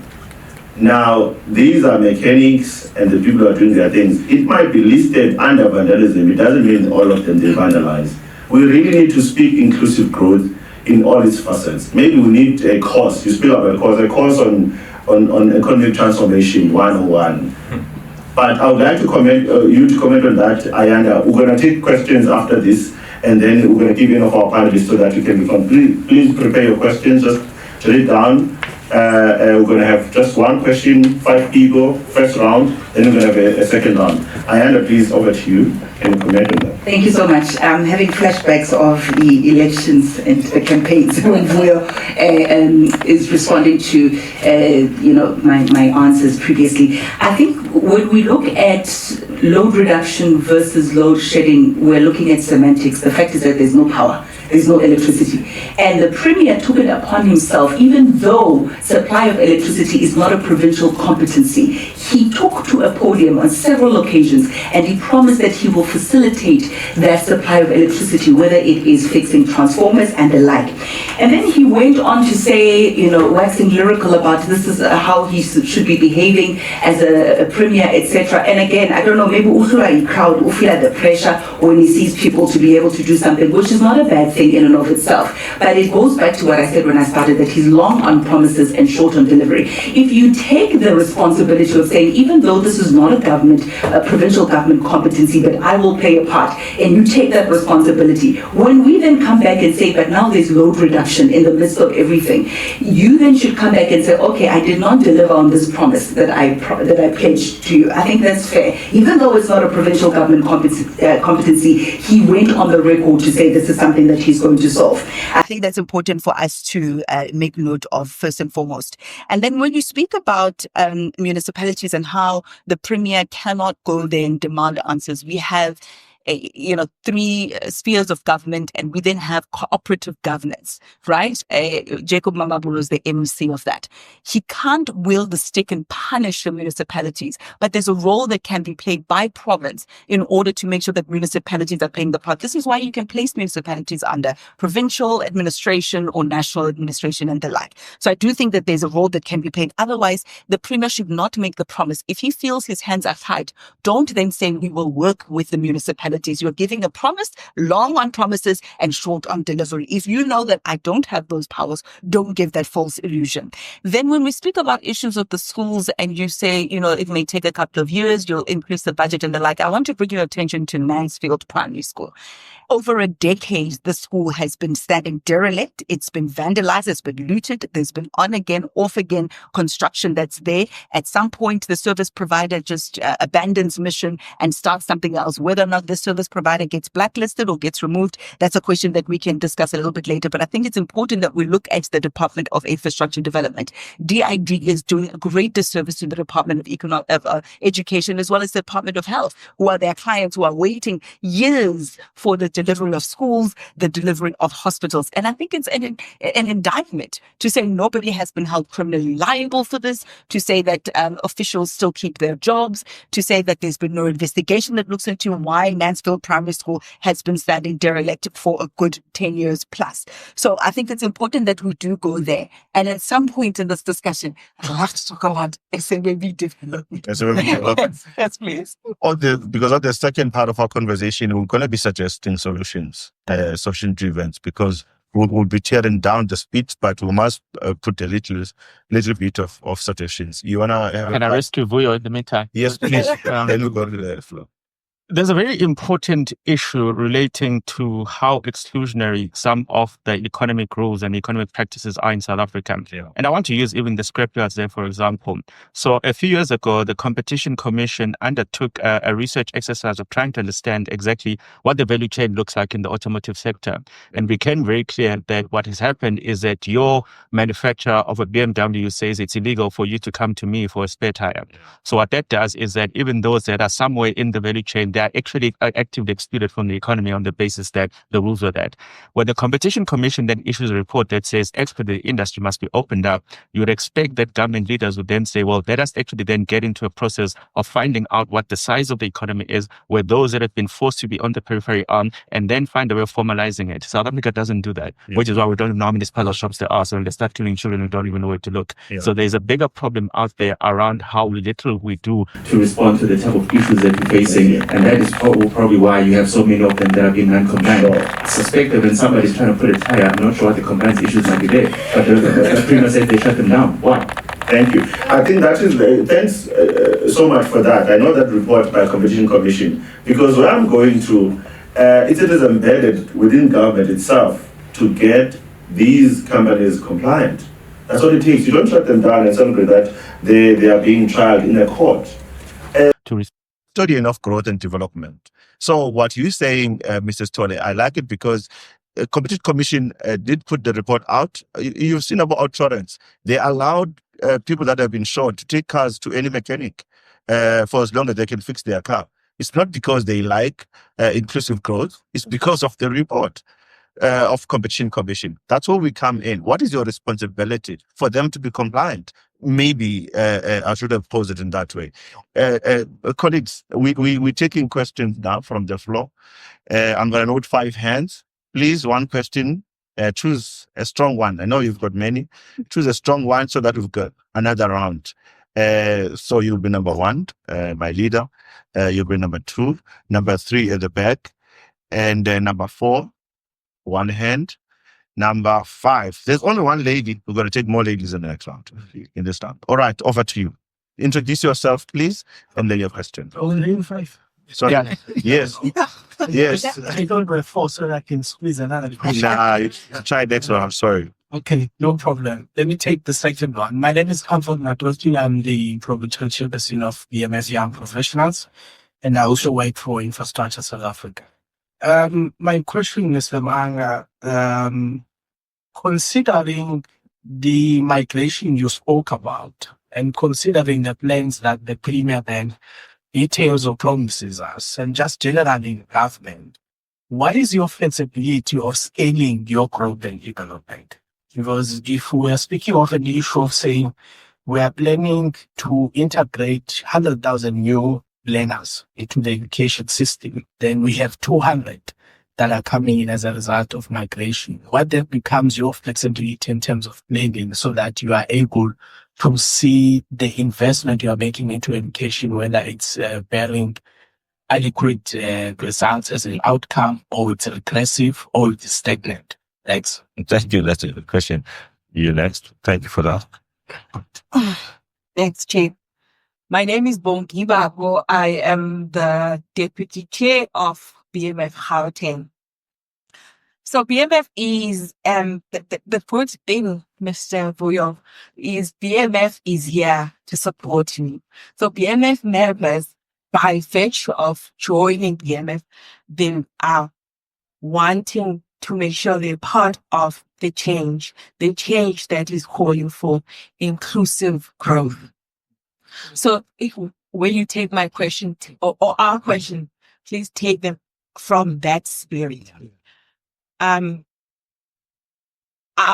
Now, these are mechanics and the people who are doing their things. It might be listed under vandalism. It doesn't mean all of them they vandalize. We really need to speak inclusive growth in all its facets. Maybe we need a course. You speak about a course on economic transformation 101. But I would like to comment you to comment on that, Ayanda. We're going to take questions after this, and then we're going to give in of our panelists so that you can respond. Please prepare your questions. Just write it down. We're going to have just one question, 5 people, first round, then we're going to have a second round. Ayanda, please, over to you. Can you comment on that? Thank you so much. I'm having flashbacks of the elections and the campaigns when Will is responding to my answers previously. I think when we look at load reduction versus load shedding, we're looking at semantics. The fact is that there's no power. There's no electricity. And the Premier took it upon himself, even though supply of electricity is not a provincial competency, he took to a podium on several occasions and he promised that he will facilitate that supply of electricity, whether it is fixing transformers and the like. And then he went on to say, waxing lyrical about this is how he should be behaving as a Premier, etc. And again, I don't know, maybe Uhlai crowd will feel the pressure when he sees people to be able to do something, which is not a bad thing in and of itself. But it goes back to what I said when I started, that he's long on promises and short on delivery. If you take the responsibility of saying, even though this is not a provincial government competency, but I will play a part, and you take that responsibility, when we then come back and say, but now there's load reduction in the midst of everything, you then should come back and say, okay, I did not deliver on this promise that I pledged to you. I think that's fair. Even though it's not a provincial government competency, he went on the record to say this is something that he's going to solve. I think that's important for us to make note of first and foremost. And then when you speak about municipalities and how the Premier cannot go there and demand answers, we have 3 spheres of government, and we then have cooperative governance, right? Jacob Mamabolo is the MC of that. He can't wield the stick and punish the municipalities, but there's a role that can be played by province in order to make sure that municipalities are playing the part. This is why you can place municipalities under provincial administration or national administration and the like. So I do think that there's a role that can be played. Otherwise, the Premier should not make the promise. If he feels his hands are tied, don't then say we will work with the municipalities. You're giving a promise, long on promises and short on delivery. If you know that I don't have those powers, don't give that false illusion. Then when we speak about issues of the schools and you say, it may take a couple of years, you'll increase the budget and the like, I want to bring your attention to Mansfield Primary School. Over a decade, the school has been standing derelict. It's been vandalized. It's been looted. There's been on again, off again construction that's there. At some point, the service provider just abandons mission and starts something else. Whether or not this service provider gets blacklisted or gets removed, that's a question that we can discuss a little bit later. But I think it's important that we look at the Department of Infrastructure Development. DID is doing a great disservice to the Department of Education, as well as the Department of Health, who are their clients who are waiting years for the delivery of schools, the delivery of hospitals. And I think it's an indictment to say nobody has been held criminally liable for this, to say that officials still keep their jobs, to say that there's been no investigation that looks into why Mansfield Primary School has been standing derelict for a good 10 years plus. So I think it's important that we do go there. And at some point in this discussion, I'll have to talk about SMB development. Yes, please. Because of the second part of our conversation, we're going to be suggesting solutions, solution-driven, because we'll be tearing down the speech, but we must put a little bit of suggestions. You want to have Can I rescue Vuyo in the meantime? Yes, please. Then we go to the floor. There's a very important issue relating to how exclusionary some of the economic rules and economic practices are in South Africa. Yeah. And I want to use even the scrapyards there, for example. So a few years ago, the Competition Commission undertook a research exercise of trying to understand exactly what the value chain looks like in the automotive sector. And became very clear that what has happened is that your manufacturer of a BMW says it's illegal for you to come to me for a spare tire. So what that does is that even those that are somewhere in the value chain, they are actually actively excluded from the economy on the basis that the rules were that. When the Competition Commission then issues a report that says the industry must be opened up, you would expect that government leaders would then say, well, let us actually then get into a process of finding out what the size of the economy is, where those that have been forced to be on the periphery are, and then find a way of formalizing it. South Africa doesn't do that, which is why we don't know how many puzzle shops there are. So when they start killing children, we don't even know where to look. So there's a bigger problem out there around how little we do to respond to the type of issues that we're facing, and that is probably why you have so many of them that are being non-compliant. I suspect that when somebody's trying to put a tire, I'm not sure what the compliance issues might be there, but the premier said they shut them down. Why? Thank you. I think that is, thanks so much for that. I know that report by Competition Commission, because where I'm going to, it is embedded within government itself to get these companies compliant. That's what it takes. You don't shut them down and celebrate that they are being tried in a court. To study enough growth and development. So what you're saying, Mrs. Tole, I like it because Competition Commission did put the report out. You've seen about insurance. They allowed people that have been short to take cars to any mechanic for as long as they can fix their car. It's not because they like inclusive growth. It's because of the report of Competition Commission. That's where we come in. What is your responsibility for them to be compliant? Maybe I should have posed it in that way. Colleagues, we're taking questions now from the floor. I'm going to note 5 hands. Please, one question. Choose a strong one. I know you've got many. Choose a strong one so that we've got another round. So you'll be number 1, my leader. You'll be number 2. Number 3 at the back. And number 4, 1 hand. Number 5. There's only 1 lady. We're going to take more ladies in the next round. In this round. All right, over to you. Introduce yourself, please, and then your question. Only 5. Sorry. Yeah. Yes. Yes. I don't have 4 so that I can squeeze another question. Nah, try next one. I'm sorry. Okay, no problem. Let me take the second one. My name is Comfort Natosji. I'm the provincial chairperson of BMF Young Professionals, and I also work for Infrastructure South Africa. My question, Mr. Manga, considering the migration you spoke about, and considering the plans that the Premier then details or promises us, and just generally in government, what is your flexibility of scaling your growth and development? Because if we are speaking of an issue of saying we are planning to integrate 100,000 new learners into the education system, then we have 200 that are coming in as a result of migration. What then becomes your flexibility in terms of planning so that you are able to see the investment you are making into education, whether it's bearing adequate results as an outcome, or it's regressive, or it's stagnant? Thanks. Thank you. That's a good question. You next. Thank you for that. Thanks, Chair. My name is Bongi Babo. I am the Deputy Chair of BMF Gauteng. So BMF is, the first thing, Mr. Vuyo, is BMF is here to support you. So BMF members, by virtue of joining BMF, they are wanting to make sure they're part of the change that is calling for inclusive growth. So when you take my question or our question, please take them from that spirit. I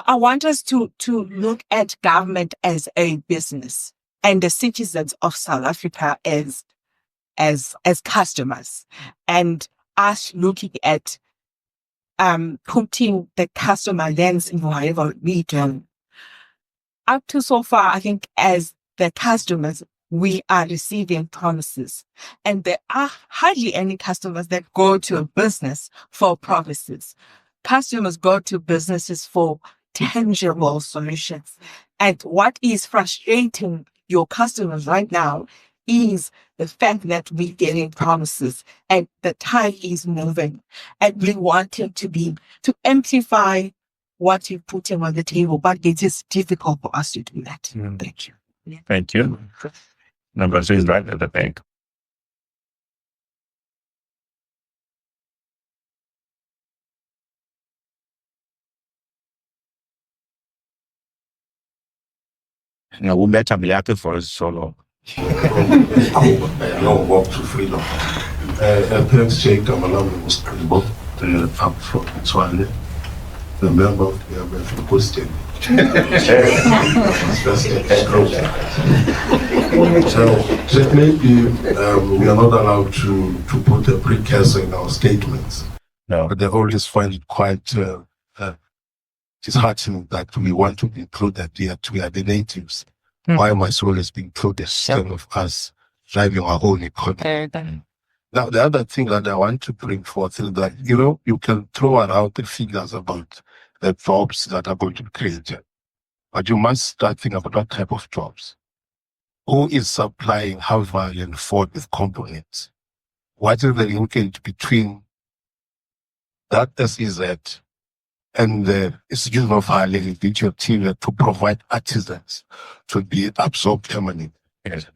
want us to look at government as a business and the citizens of South Africa as customers, and us looking at putting the customer lens in whatever we do. Up to so far, I think as the customers, we are receiving promises, and there are hardly any customers that go to a business for promises. Customers go to businesses for tangible solutions. And what is frustrating your customers right now is the fact that we're getting promises and the time is moving, and we want it to amplify what you're putting on the table, but it is difficult for us to do that. Thank you. Thank you. Number 3 is right at the back. We'll bet I'm for so long. long walk to freedom. Thanks, Jake Amalam was credible up from Tswane, the member of the BMF question. So maybe we are not allowed to put a precursor in our statements. No. But they always find it quite disheartening that we want to be included yet we are the natives. Why am I always being included instead of us driving our own economy? Now, the other thing that I want to bring forth is that, you can throw around the figures about the jobs that are going to be created, but you must start thinking about what type of jobs. Who is supplying Harvard and Ford with components? What is the linkage between that SEZ and the institution of higher individual team to provide artisans to be absorbed permanently? Yes.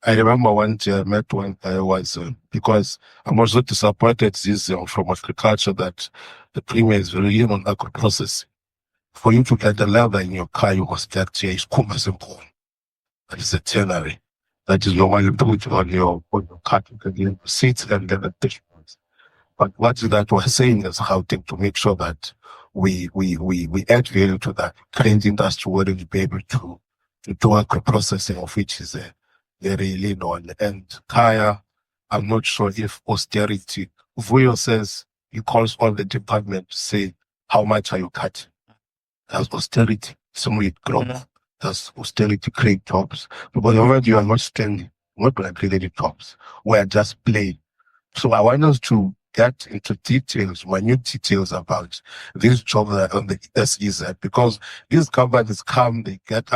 I remember one day I met one guy was, because I'm also disappointed this from agriculture that the premier is very keen on agro-processing. For you to get the leather in your car, you must get a kumazimpo. That is a ternary. That is normally put on your car to get the seats and then the dashboards. But what that was saying is how to make sure that we add value to that current industry where to be able to do agro-processing, of which is very lean on. And Kaya, I'm not sure if austerity, Vuyo says he calls all the department to say, how much are you cutting? That's austerity. Some with growth. That's austerity create jobs. But over you are not standing, not like created jobs. We are just playing. So I want us to get into details, minute details about these jobs that are on the SEZ, because these companies come, they get,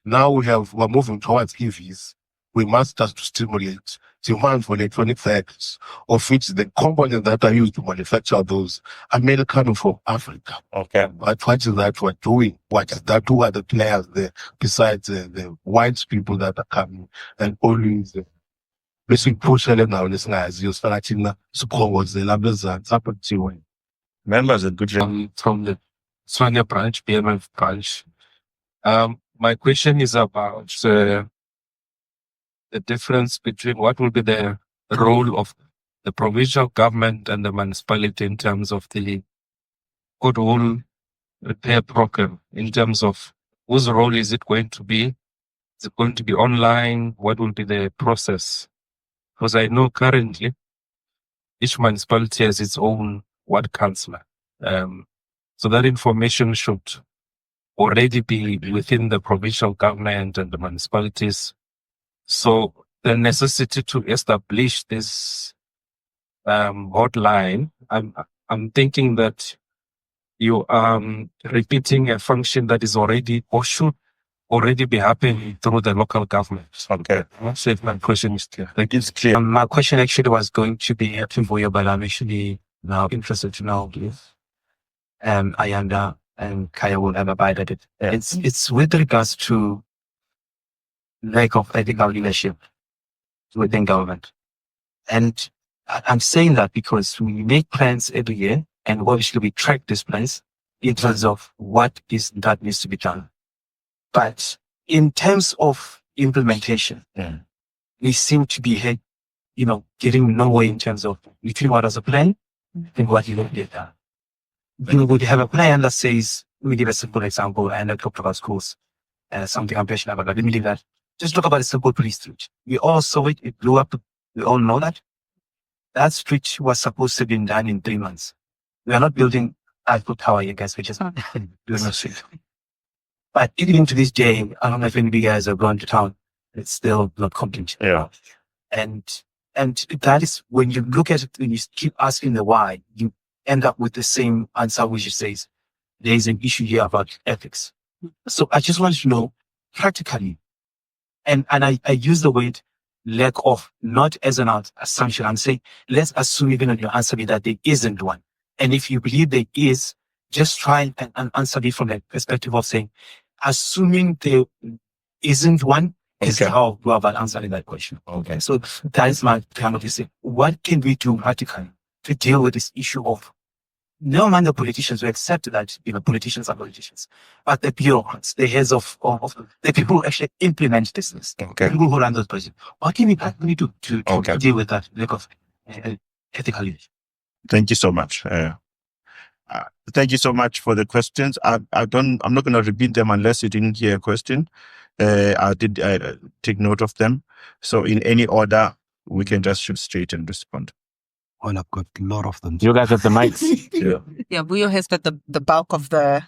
now we're moving towards EVs. We must start to stimulate demand for electronic vehicles, of which the components that are used to manufacture those are mainly coming from Africa. Okay. But what is that we're doing? What is that? Who are the players there besides the white people that are coming and always basically pushing now this guys you're starting to support the labels and up to Members are good. From the Tswane branch, BMF branch. My question is about the difference between what will be the role of the provincial government and the municipality in terms of the pothole repair program, in terms of whose role is it going to be? Is it going to be online? What will be the process? Because I know currently each municipality has its own ward councillor. So that information should already be within the provincial government and the municipalities. So the necessity to establish this hotline, I'm thinking that you are repeating a function that is already or should already be happening through the local government. Okay. I'm not sure if my question is clear. It's clear. My question actually was going to be to Vuyo, but I'm actually now interested to know if Ayanda and Kaya will ever bite at it. Yeah. It's with regards to lack of ethical leadership within government. And I'm saying that because we make plans every year and obviously we track these plans in terms of what is that needs to be done. But in terms of implementation, we seem to be, getting nowhere in terms of between what is a plan and what you don't get done. You would have a plan that says, let me give a simple example, and I talked about schools, something I'm passionate about, but let me leave that. Just talk about a simple police street. We all saw it, it blew up. We all know that. That street was supposed to be done in 3 months. We are not building Eiffel Tower here, guys, we're just doing a street. But even to this day, I don't know if any of you guys have gone to town, it's still not complete. Yeah. And that is when you look at it, when you keep asking the why, you end up with the same answer, which says there is an issue here about ethics. So I just want to know practically, and I use the word lack of, not as an assumption. I'm saying, let's assume even on your answer me that there isn't one. And if you believe there is, just try and answer me from the perspective of saying, assuming there isn't one, is how go about answering that question. Okay. So that is my kind of say, what can we do practically to deal with this issue of never mind the politicians who accept that, politicians are politicians, but the bureaucrats, the heads of the people who actually implement this list, the people who run those projects. What can we actually do to deal with that lack of ethical leadership? Thank you so much. Thank you so much for the questions. I'm not going to repeat them unless you didn't hear a question. I did take note of them. So in any order, we can just shoot straight and respond. Well, I've got a lot of them. You guys have the mics. Yeah, Buyo has got the bulk of the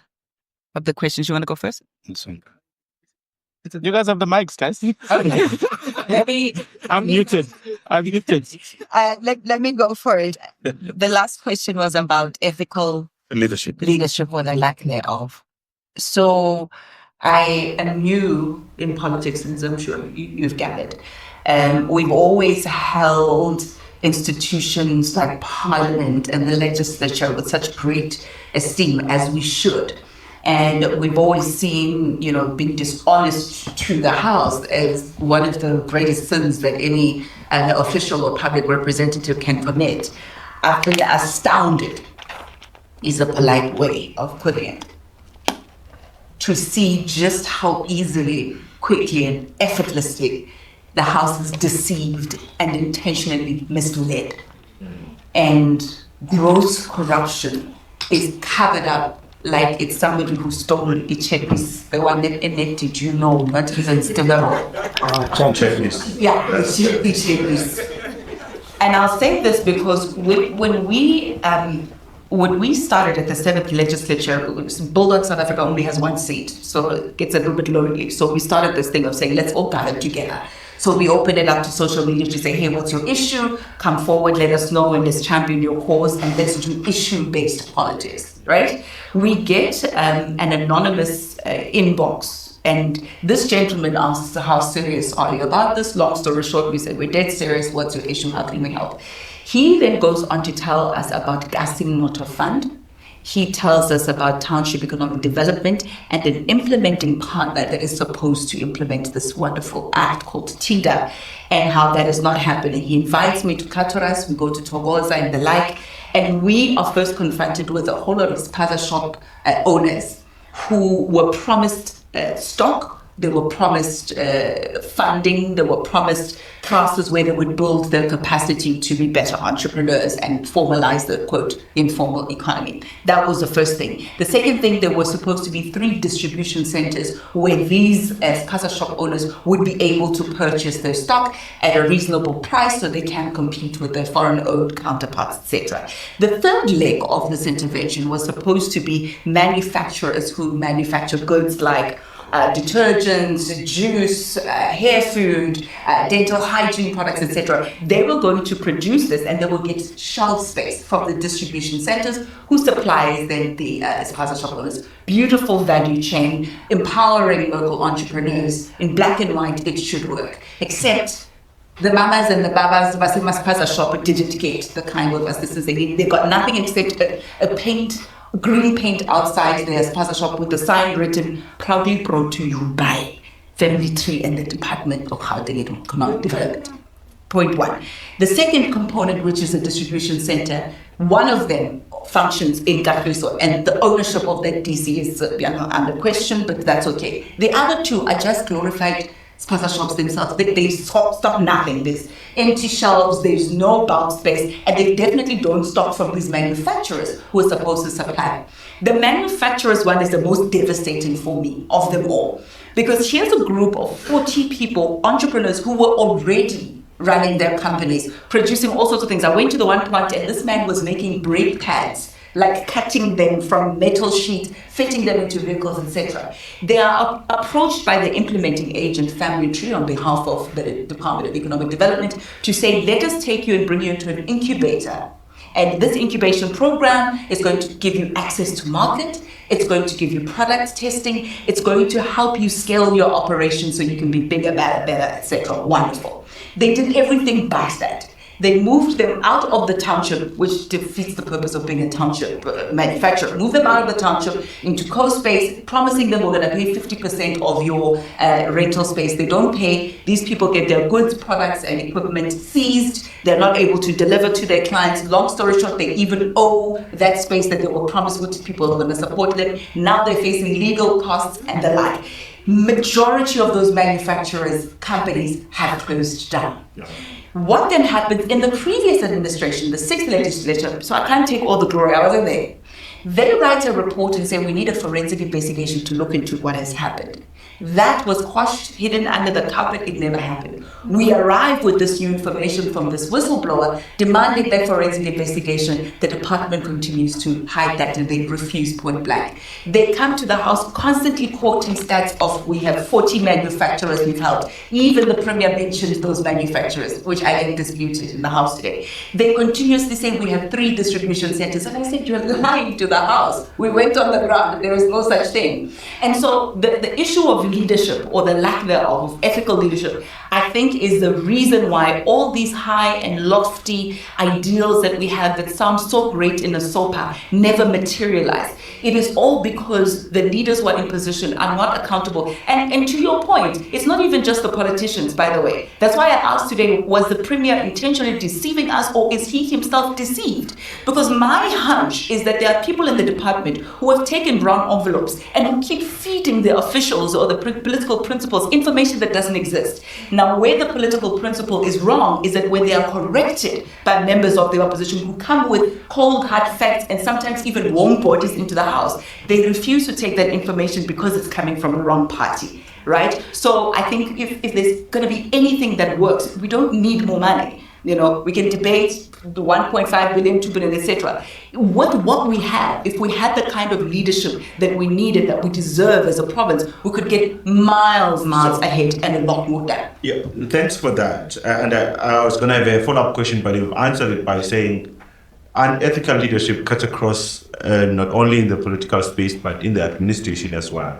questions. You want to go first? You guys have the mics, guys. I'm muted. Let me go for it. The last question was about ethical leadership or the lack thereof. So I am new in politics, as I'm sure you've gathered. We've always held institutions like Parliament and the legislature with such great esteem, as we should. And we've always seen, being dishonest to the House as one of the greatest sins that any official or public representative can commit. I've been astounded, is a polite way of putting it, to see just how easily, quickly, and effortlessly the House is deceived and intentionally misled. And gross corruption is covered up like it's somebody who stole a checklist, the one that elected, not even still around. Yeah, it's checklist. And I'll say this because when we started at the 7th legislature, Bulldog South Africa only has one seat, so it gets a little bit lonely. So we started this thing of saying, let's all gather together. So we open it up to social media to say, hey, what's your issue? Come forward, let us know, and let's champion your cause, and let's do issue-based politics, right? We get an anonymous inbox, and this gentleman asks, how serious are you about this? Long story short, we say, we're dead serious. What's your issue? How can we help? He then goes on to tell us about Gasing Motor Fund. He tells us about township economic development and an implementing partner that is supposed to implement this wonderful act called TIDA, and how that is not happening. He invites me to Katoras, we go to Togoza and the like, and we are first confronted with a whole lot of spaza shop owners who were promised stock, they were promised funding, they were promised classes where they would build their capacity to be better entrepreneurs and formalize the, quote, informal economy. That was the first thing. The second thing, there were supposed to be 3 distribution centers where these casa shop owners would be able to purchase their stock at a reasonable price so they can compete with their foreign-owned counterparts, etc. The third leg of this intervention was supposed to be manufacturers who manufacture goods like detergents, juice, hair food, dental hygiene products, etc. They were going to produce this and they will get shelf space from the distribution centers who supplies then the spaza shop owners. Beautiful value chain, empowering local entrepreneurs. In black and white, it should work. Except the mamas and the babas spaza shop didn't get the kind of assistance they needed. They got nothing except a green paint outside their spaza shop with the sign written, proudly brought to you by Family Tree and the Department of Housing and Economic Development. Point 1. The second component, which is a distribution center, one of them functions in Kagiso, and the ownership of that DC is under question, but that's okay. The other 2 are just glorified spaza shops themselves. They stock nothing. There's empty shelves, there's no bulk space, and they definitely don't stock from these manufacturers who are supposed to supply. The manufacturers one is the most devastating for me of them all, because here's a group of 40 people, entrepreneurs who were already running their companies, producing all sorts of things. I went to the one plant and this man was making brake pads, like cutting them from metal sheet, fitting them into vehicles, etc. They are approached by the implementing agent, Family Tree, on behalf of the Department of Economic Development to say, let us take you and bring you into an incubator. And this incubation program is going to give you access to market. It's going to give you product testing. It's going to help you scale your operation so you can be bigger, better, etc. Wonderful. They did everything but that. They moved them out of the township, which defeats the purpose of being a township manufacturer. Move them out of the township into co-space, promising them we're going to pay 50% of your rental space. They don't pay. These people get their goods, products, and equipment seized. They're not able to deliver to their clients. Long story short, they even owe that space that they were promised which people are going to support them. Now they're facing legal costs and the like. Majority of those manufacturers, companies have closed down. What then happened in the previous administration, the 6th legislature, so I can't take all the glory, I wasn't there. They write a report and say we need a forensic investigation to look into what has happened. That was quashed, hidden under the carpet, it never happened. We arrived with this new information from this whistleblower demanding that forensic investigation. The department continues to hide that and they refuse point blank. They come to the House constantly quoting stats of we have 40 manufacturers we've helped. Even the Premier mentioned those manufacturers, which I then disputed in the House today. They continuously say we have 3 distribution centers. And I said, you're lying to the House. We went on the ground, there is no such thing. And so the issue of leadership, or the lack thereof, of ethical leadership, I think is the reason why all these high and lofty ideals that we have that sound so great in a SOPA never materialize. It is all because the leaders who are in position are not accountable. And to your point, it's not even just the politicians, by the way. That's why I asked today, was the Premier intentionally deceiving us, or is he himself deceived? Because my hunch is that there are people in the department who have taken brown envelopes and who keep feeding the officials or the political principals information that doesn't exist. Now, where the political principle is wrong is that when they are corrected by members of the opposition who come with cold, hard facts and sometimes even warm bodies into the House, they refuse to take that information because it's coming from the wrong party, right? So I think if there's going to be anything that works, we don't need more money. You know, we can debate the 1.5 billion, 2 billion, etc. What we have, if we had the kind of leadership that we needed, that we deserve as a province, we could get miles ahead and a lot more done. Yeah, thanks for that. And I was going to have a follow-up question, but you've answered it by saying unethical leadership cuts across not only in the political space, but in the administration as well.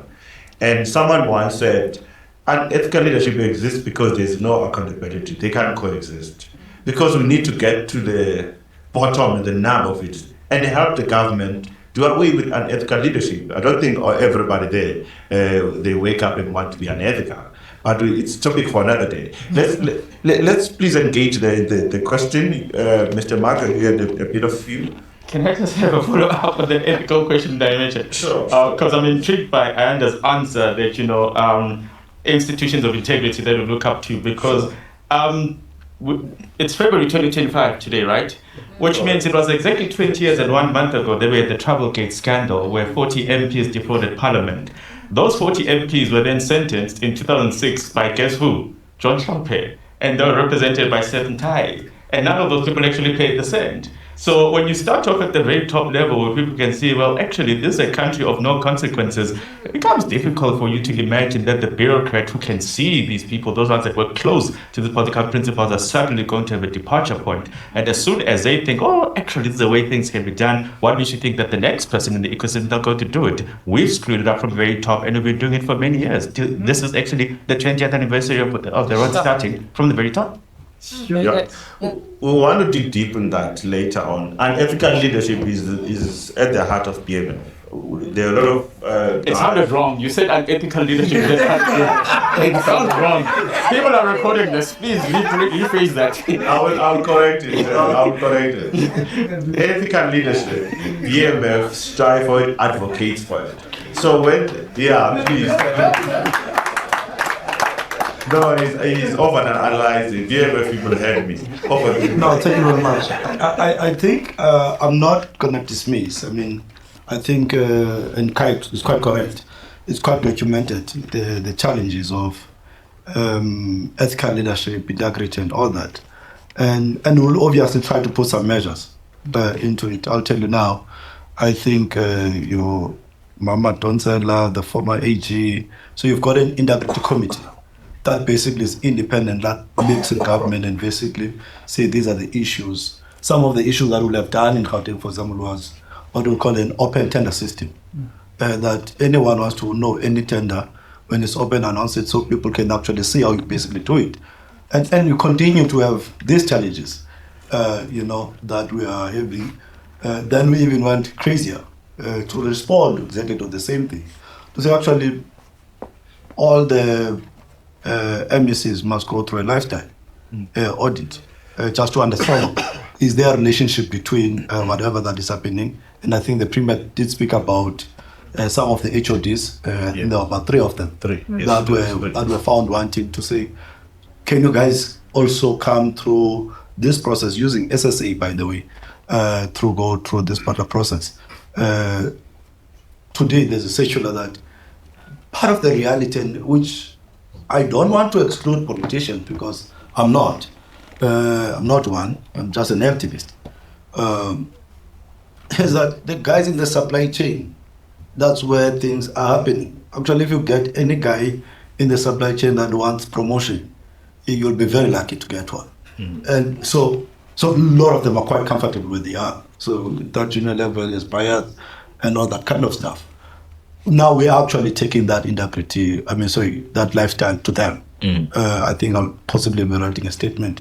And someone once said, unethical leadership exists because there's no accountability. They can't coexist. Because we need to get to the bottom and the nub of it and help the government do away with unethical leadership. I don't think everybody there, they wake up and want to be unethical. But it's a topic for another day. Let's please engage the question. Mr. Mark, you had a bit of view. Can I just have a follow-up on the ethical question that I mentioned? Sure. Because I'm intrigued by Ayanda's answer that, institutions of integrity that we look up to, because it's February 2025 today, right? Which means it was exactly 20 years and 1 month ago that we had the Travelgate scandal where 40 MPs defrauded Parliament. Those 40 MPs were then sentenced in 2006 by guess who? John Champagne. And they were represented by Seven Tai. And none of those people actually paid the cent. So when you start off at the very top level where people can see, well, actually, this is a country of no consequences, it becomes difficult for you to imagine that the bureaucrat who can see these people, those ones that work close to the political principles, are suddenly going to have a departure point. And as soon as they think, oh, actually, this is the way things can be done, why do you think that the next person in the ecosystem is not going to do it? We've screwed it up from the very top, and we've been doing it for many years. This is actually the 20th anniversary of the road starting from the very top. Yeah. We want to dig deep in that later on. And ethical leadership is at the heart of BMF. There are a lot of... it sounded wrong. You said unethical leadership. It sounds wrong. People are recording this. Please rephrase that. I'll correct it. I'll correct it. Ethical leadership. BMF strive for it, advocates for it. So when... Yeah, please. No, he's over-analyzing. BMF people heard me. No, thank you very much. I think I'm not going to dismiss. I mean, I think, and Kite is quite correct. It's quite documented, the challenges of ethical leadership, integrity, and all that. And we'll obviously try to put some measures into it. I'll tell you now, I think your Mama Donsela, the former AG, so you've got an integrity committee that basically is independent, that makes a government and basically say these are the issues. Some of the issues that we'll have done in Gauteng, for example, was what we call an open tender system. That anyone wants to know any tender, when it's open, announce it so people can actually see how you basically do it. And you continue to have these challenges. that we are having. Then we even went crazier to respond exactly to the same thing. To say actually, all the MECs must go through a lifetime audit just to understand is there a relationship between whatever that is happening. And I think the Premier did speak about some of the HODs, there were about 3 of them that were found wanting to say, can you guys also come through this process using SSA, by the way, go through this part of process. Today there's a circular that part of the reality, which I don't want to exclude politicians because I'm not one, I'm just an activist, is that the guys in the supply chain, that's where things are happening. Actually, if you get any guy in the supply chain that wants promotion, you'll be very lucky to get one. And so a lot of them are quite comfortable where they are. So that junior level is biased and all that kind of stuff. Now we're actually taking that that lifestyle to them. I think I'll possibly be writing a statement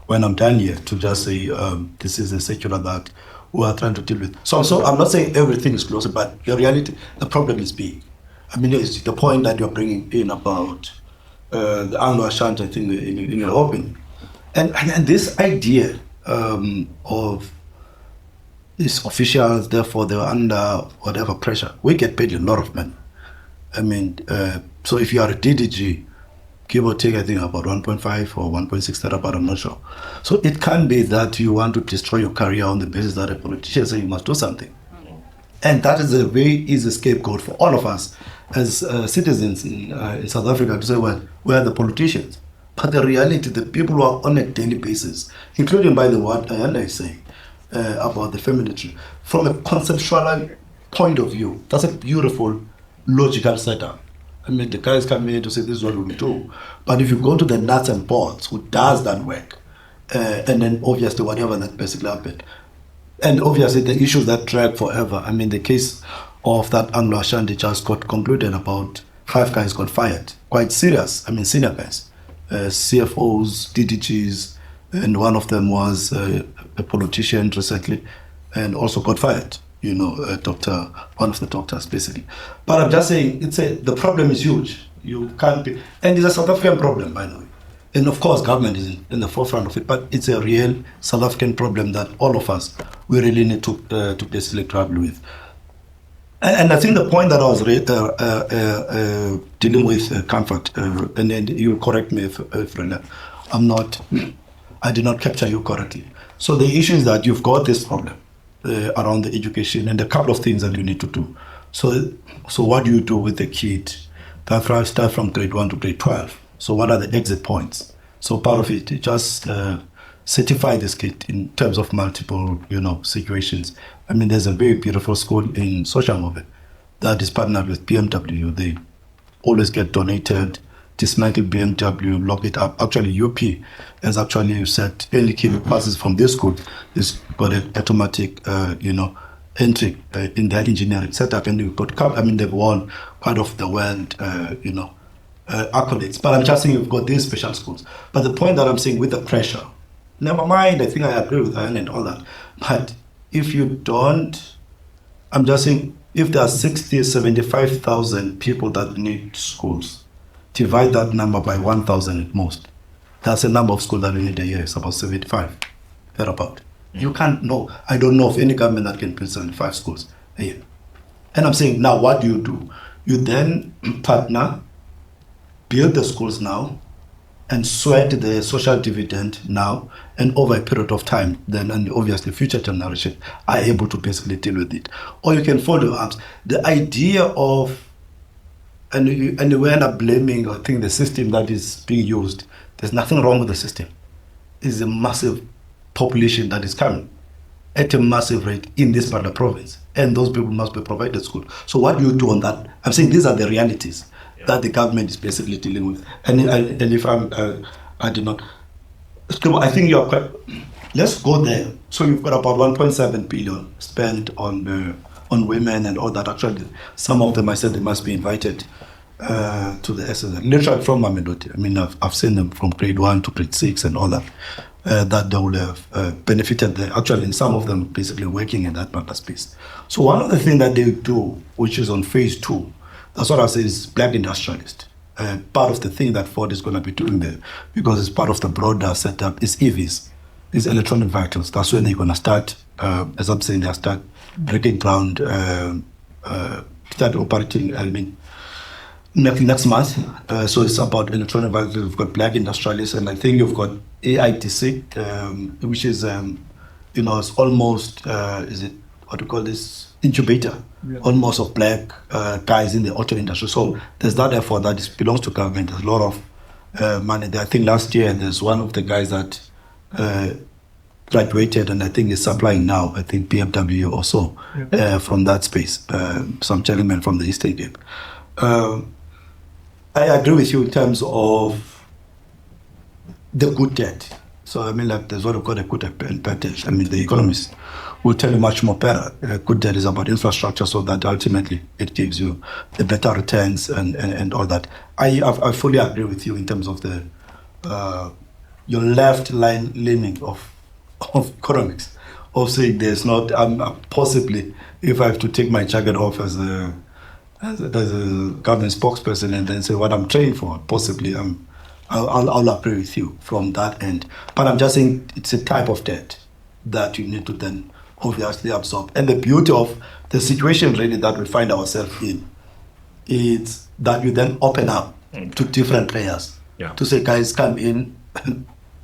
when I'm done here to just say this is a secular that we are trying to deal with. So I'm not saying everything is close, but the reality, the problem is big. It's the point that you're bringing in about the Anglo-Ashanti, I think, in your opening. And this idea of these officials, therefore they're under whatever pressure. We get paid a lot of money. So if you are a DDG, give or take, I think about 1.5 or 1.6 terabyte, I'm not sure. So it can be that you want to destroy your career on the basis that a politician says you must do something. And that is a very easy scapegoat for all of us as citizens in South Africa to say, well, where are the politicians? But the reality, the people who are on a daily basis, including, by the way, what Ayanda is saying about the family tree, from a conceptual point of view, that's a beautiful, logical setup. The guys come in to say this is what we do. But if you go to the nuts and bolts, who does that work, and then obviously whatever that basically happened, and obviously the issues that drag forever. The case of that Anglo-Ashanti just got concluded about 5 guys got fired. Quite serious, senior guys. CFOs, DDGs, and one of them was a politician recently, and also got fired. A doctor, one of the doctors, basically. But I'm just saying, the problem is huge. You can't be, and it's a South African problem, by the way. And of course, government is in the forefront of it, but it's a real South African problem that all of us, we really need to basically grapple with. And I think the point that I was dealing with comfort, and then you correct me if I did not capture you correctly. So the issue is that you've got this problem around the education and a couple of things that you need to do. So what do you do with the kid that start from grade 1 to grade 12? So what are the exit points? So part of it, just certify this kid in terms of multiple, situations. There's a very beautiful school in Soshanguve that is partnered with BMW. They always get donated, dismantle BMW, lock it up. Actually, UP has actually said any kid who passes from this school is got an automatic, entry in that engineering setup, and you've got, they've won part of the world, accolades. But I'm just saying you've got these special schools. But the point that I'm saying with the pressure, never mind, I think I agree with Ian and all that. But if you don't, I'm just saying, if there are 75,000 people that need schools, divide that number by 1,000 at most. That's the number of schools that we need a year. It's about 75, thereabout. You can't know. I don't know of any government that can build 75 schools a year. And I'm saying, now what do? You then partner, build the schools now, and sweat the social dividend now, and over a period of time, then and obviously future generations are able to basically deal with it. Or you can fold your arms. The idea of, and we end up blaming, I think, the system that is being used. There's nothing wrong with the system. It's a massive population that is coming at a massive rate in this part of the province, and those people must be provided school. So what do you do on that? I'm saying these are the realities that the government is basically dealing with. And if I did not, I think you're quite, let's go there. So you've got about 1.7 billion spent on women and all that. Actually, some of them, I said they must be invited to the SSL. Literally from Mamelodi. I mean, I've seen them from grade 1 to grade 6 and all that. That they will have benefited. Actually, some of them basically working in that matter space. So one of the things that they do, which is on phase 2, that's what I say is black industrialist. Part of the thing that Ford is going to be doing there, because it's part of the broader setup, is EVs, is electronic vehicles. That's when they're going to start, as I'm saying, they'll start breaking ground, start operating, I mean, next month. So it's about electronic vehicles. You've got black industrialists, and I think you've got AITC, which is, it's almost, is it, what do you call this, incubator, almost of black guys in the auto industry. So there's that effort that belongs to government. There's a lot of money there. I think last year there's one of the guys that graduated, and I think is supplying now, I think BMW or so, from that space, some gentlemen from the Eastern Cape. I agree with you in terms of the good debt. So I mean, like, there's what we call a good and bad debt. I mean, the economists will tell you much more better. Good debt is about infrastructure, so that ultimately it gives you the better returns and all that. I fully agree with you in terms of the your left line leaning of economics, of saying there's not possibly, if I have to take my jacket off as a government spokesperson and then say what I'm trained for, possibly I'll agree with you from that end. But I'm just saying it's a type of debt that you need to then obviously absorb. And the beauty of the situation really that we find ourselves in is that you then open up to different players to say, guys, come in.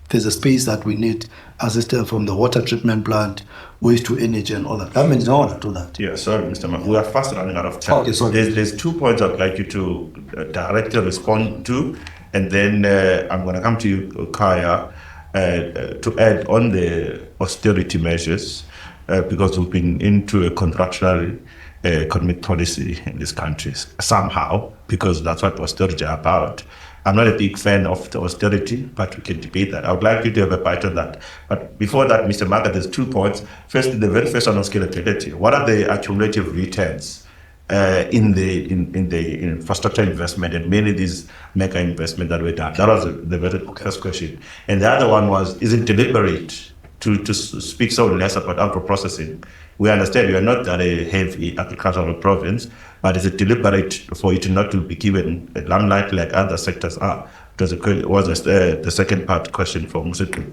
There's a space that we need assistance from the water treatment plant, waste to energy and all that. That means no one to do that. Yeah, sorry, Mr. Mark. We are fast running out of time. Okay, sorry. There's 2 points I'd like you to directly respond to, and then I'm going to come to you, Kaya, to add on the austerity measures, because we've been into a contractionary economic policy in these countries somehow, because that's what austerity are about. I'm not a big fan of the austerity, but we can debate that. I would like you to have a bite on that. But before that, Mr. Marker, there's 2 points. First, the very first one on scalability. What are the accumulative returns in the infrastructure investment and mainly these mega investment that were done? That was the very first question. And the other one was, is it deliberate to speak so less about agro-processing? We understand you are not a heavy agricultural province, but is it deliberate for it not to be given a limelight like other sectors are? Because it was the second part question for Musitu.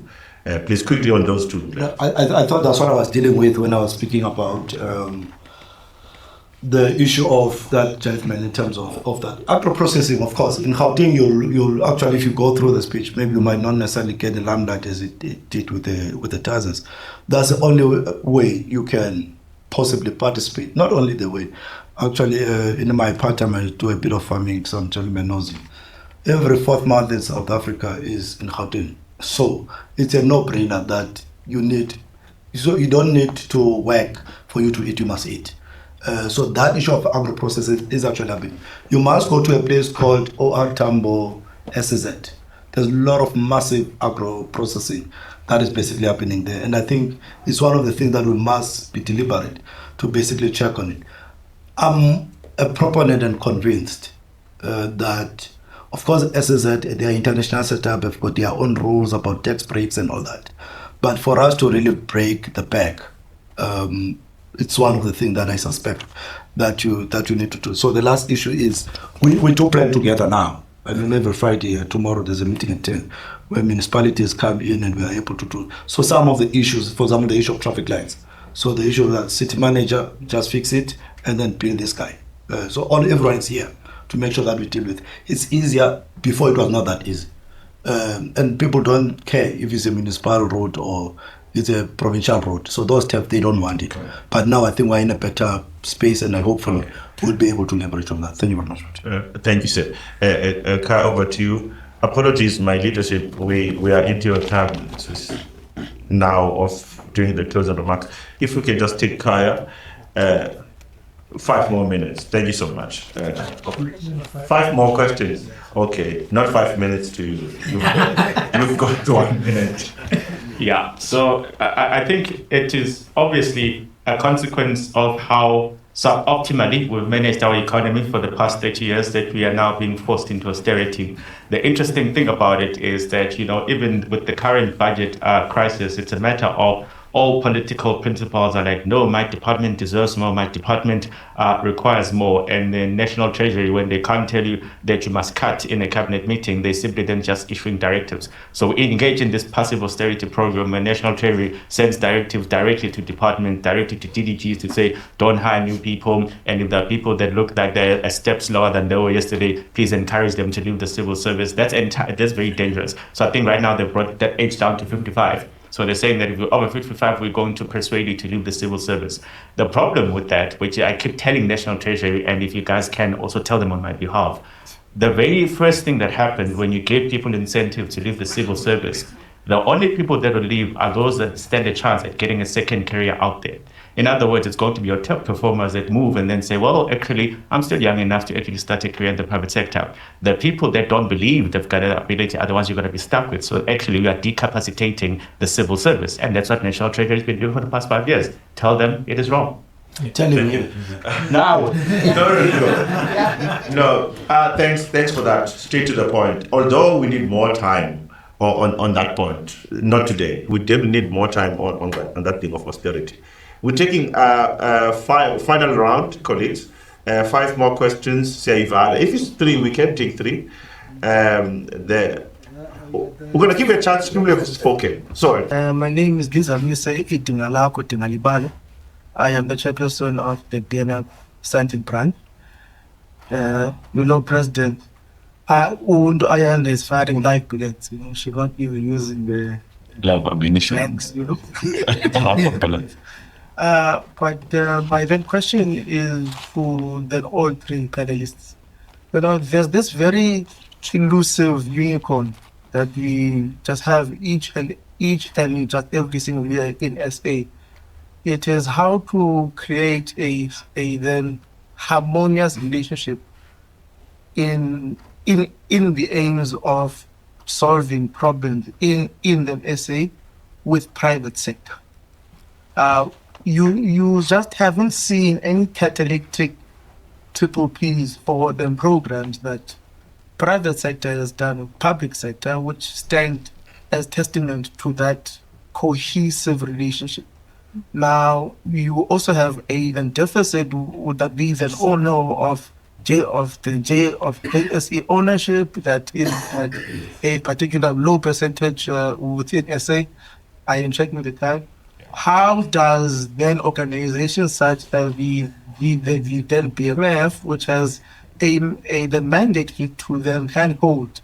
Please quickly on those 2. I thought that's what I was dealing with when I was speaking about the issue of that gentleman in terms of that. Agro-processing, of course, in Gauteng, you'll actually, if you go through the speech, maybe you might not necessarily get the limelight as it did with the Tazas. That's the only way you can possibly participate. Not only the way. Actually, in my part-time, I do a bit of farming, some gentlemen knows it. Every 4th month in South Africa is in Gauteng. So it's a no-brainer that you don't need to work for you to eat, you must eat. So that issue of agro-processing is actually happening. You must go to a place called OR Tambo SZ. There's a lot of massive agro-processing that is basically happening there. And I think it's one of the things that we must be deliberate to basically check on it. I'm a proponent and convinced that, of course, SZ, their international setup, have got their own rules about tax breaks and all that. But for us to really break the back, it's one of the things that I suspect that you need to do. So the last issue is we do plan together now. I mean, every Friday, tomorrow there's a meeting at 10 where municipalities come in and we are able to do. So some of the issues, for example, the issue of traffic lights. So the issue of that city manager, just fix it and then bill this guy. So everyone is here to make sure that we deal with it. It's easier. Before it was not that easy. And people don't care if it's a municipal road or it's a provincial road. So those stuff, they don't want it. But now I think we're in a better space and I hopefully we'll be able to leverage on that. Thank you very much. Thank you, sir. Kai, over to you. Apologies, my leadership. We are into your time now of doing the closing remarks. If we can just take Kaya, 5 more minutes. Thank you so much. 5 more questions. Okay, not 5 minutes to you. You've got 1 minute. Yeah, so I think it is obviously a consequence of how So optimally, we've managed our economy for the past 30 years that we are now being forced into austerity. The interesting thing about it is that, even with the current budget crisis, it's a matter of all political principles are like, no, my department deserves more, my department requires more. And the National Treasury, when they can't tell you that you must cut in a cabinet meeting, they simply then just issuing directives. So we engage in this passive austerity program where National Treasury sends directives directly to department, directly to DDGs to say, don't hire new people. And if there are people that look like they're a step slower than they were yesterday, please encourage them to leave the civil service. That's very dangerous. So I think right now they've brought that age down to 55. So they're saying that if you're over 55, we're going to persuade you to leave the civil service. The problem with that, which I keep telling National Treasury, and if you guys can also tell them on my behalf, the very first thing that happened when you gave people incentive to leave the civil service, the only people that will leave are those that stand a chance at getting a second career out there. In other words, it's going to be your top performers that move and then say, well, actually, I'm still young enough to actually start a career in the private sector. The people that don't believe they've got an ability, otherwise you're going to be stuck with. So actually, we are decapacitating the civil service. And that's what National Treasury has been doing for the past 5 years. Tell them it is wrong. Telling you. Now, no. Thanks for that. Straight to the point. Although we need more time on that point, not today. We definitely need more time on that thing of austerity. We're taking a final round, colleagues. 5 more questions. If it's 3, we can take 3. We're going to give a chance to people who've spoken. Sorry. My name is Giza Muse Itungalako Tingalibalo. I am the chairperson of the BMF Standing Brand. President, I am is fighting life bullets. She not even using the love ammunition. Thanks, But my then question is for the all 3 panelists. There's this very elusive unicorn that we just have each and just every single year in SA. It is how to create a then harmonious relationship in the aims of solving problems in the SA with private sector. You just haven't seen any catalytic triple Ps for the programs that private sector has done with public sector, which stand as testament to that cohesive relationship. Now, you also have a deficit would that be the owner of JSE ownership that is at a particular low percentage within SA. I am checking the time. How does then organizations such as the BMF, which has the mandate to then handhold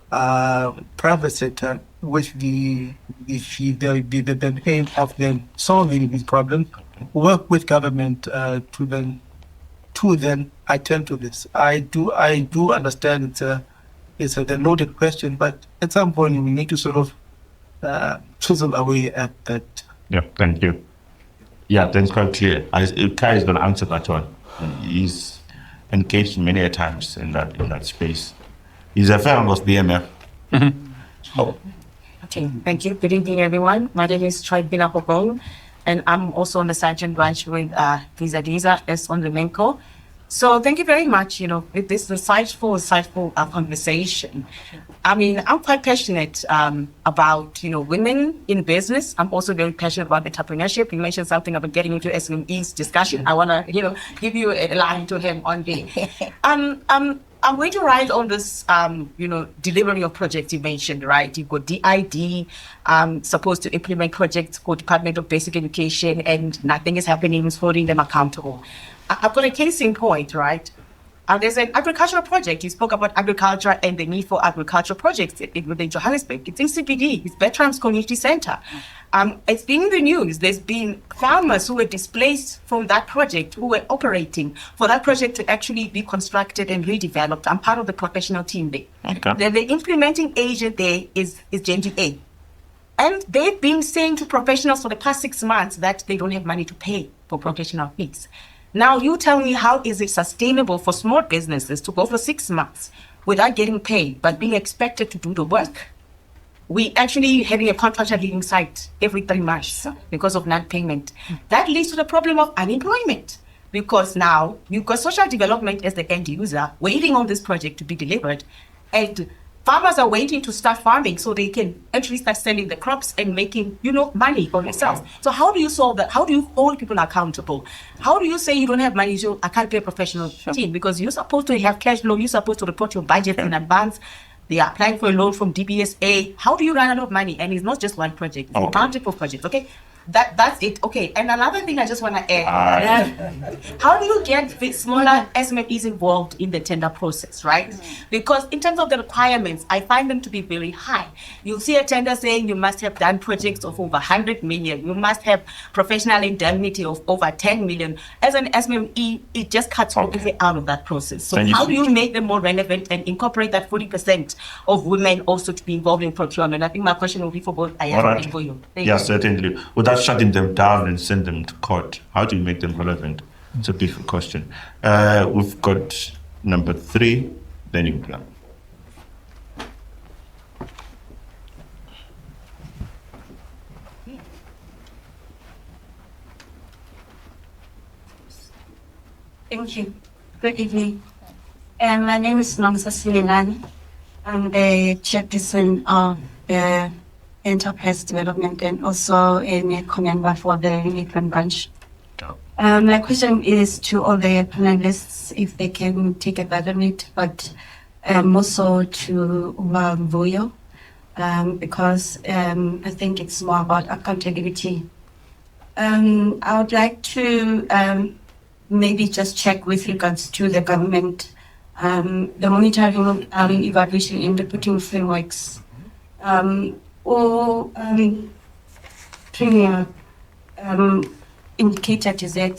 private sector with the aim of them solving these problems, work with government to then attend to this? I do understand it's a loaded question, but at some point we need to sort of chisel away at that. Yeah, thank you. Yeah, that's quite clear. Kai is going to answer that one. He's engaged many times in that space. He's a fan of BMF. Oh. Okay, thank you. Good evening, everyone. My name is Troy Binapogong, and I'm also on the Sergeant branch with Diza as on the Menko. So thank you very much. This is a insightful conversation. I mean, I'm quite passionate about, women in business. I'm also very passionate about entrepreneurship. You mentioned something about getting into SMEs discussion. I want to, give you a line to him on there. I'm going to ride on this, delivery of projects you mentioned, right? You've got DID, supposed to implement projects for Department of Basic Education, and nothing is happening, is holding them accountable. I've got a case in point, right? There's an agricultural project. You spoke about agriculture and the need for agricultural projects within Johannesburg. It's in CBD. It's Bertram's Community Center. It's been in the news. There's been farmers who were displaced from that project, who were operating for that project to actually be constructed and redeveloped. I'm part of the professional team there. Okay. The implementing agent there is JNDA. And they've been saying to professionals for the past 6 months that they don't have money to pay for professional fees. Now, you tell me, how is it sustainable for small businesses to go for 6 months without getting paid, but being expected to do the work? We actually having a contractor leaving site every 3 months because of non-payment. That leads to the problem of unemployment. because now you've got social development as the end user waiting on this project to be delivered, and farmers are waiting to start farming so they can actually start selling the crops and making, money for themselves. So how do you solve that? How do you hold people accountable? How do you say you don't have money, so I can't pay a professional team? Because you're supposed to have cash flow, you're supposed to report your budget in advance. They are applying for a loan from DBSA. How do you run out of money? And it's not just one project, it's multiple projects, okay? That's it. Okay. And another thing I just want to add, how do you get the smaller SMEs involved in the tender process, right? Because in terms of the requirements, I find them to be very high. You'll see a tender saying you must have done projects of over 100 million. You must have professional indemnity of over 10 million. As an SME, it just cuts everything out of that process. So how do you make them more relevant and incorporate that 40% of women also to be involved in procurement? I think my question will be for both Ayana and for you. Yes, certainly. Without shutting them down and send them to court, how do you make them relevant? It's a different question. We've got number 3, then you can. Thank you. Good evening. My name is Nomsa Sililani. I'm the chairperson of the Enterprise Development and also a member for the Midland branch. My question is to all the panelists, if they can take a better minute, but also to Vuyo, because I think it's more about accountability. I would like to maybe just check with regards to the government, the monitoring, evaluation, and reporting frameworks. Premier indicated is that,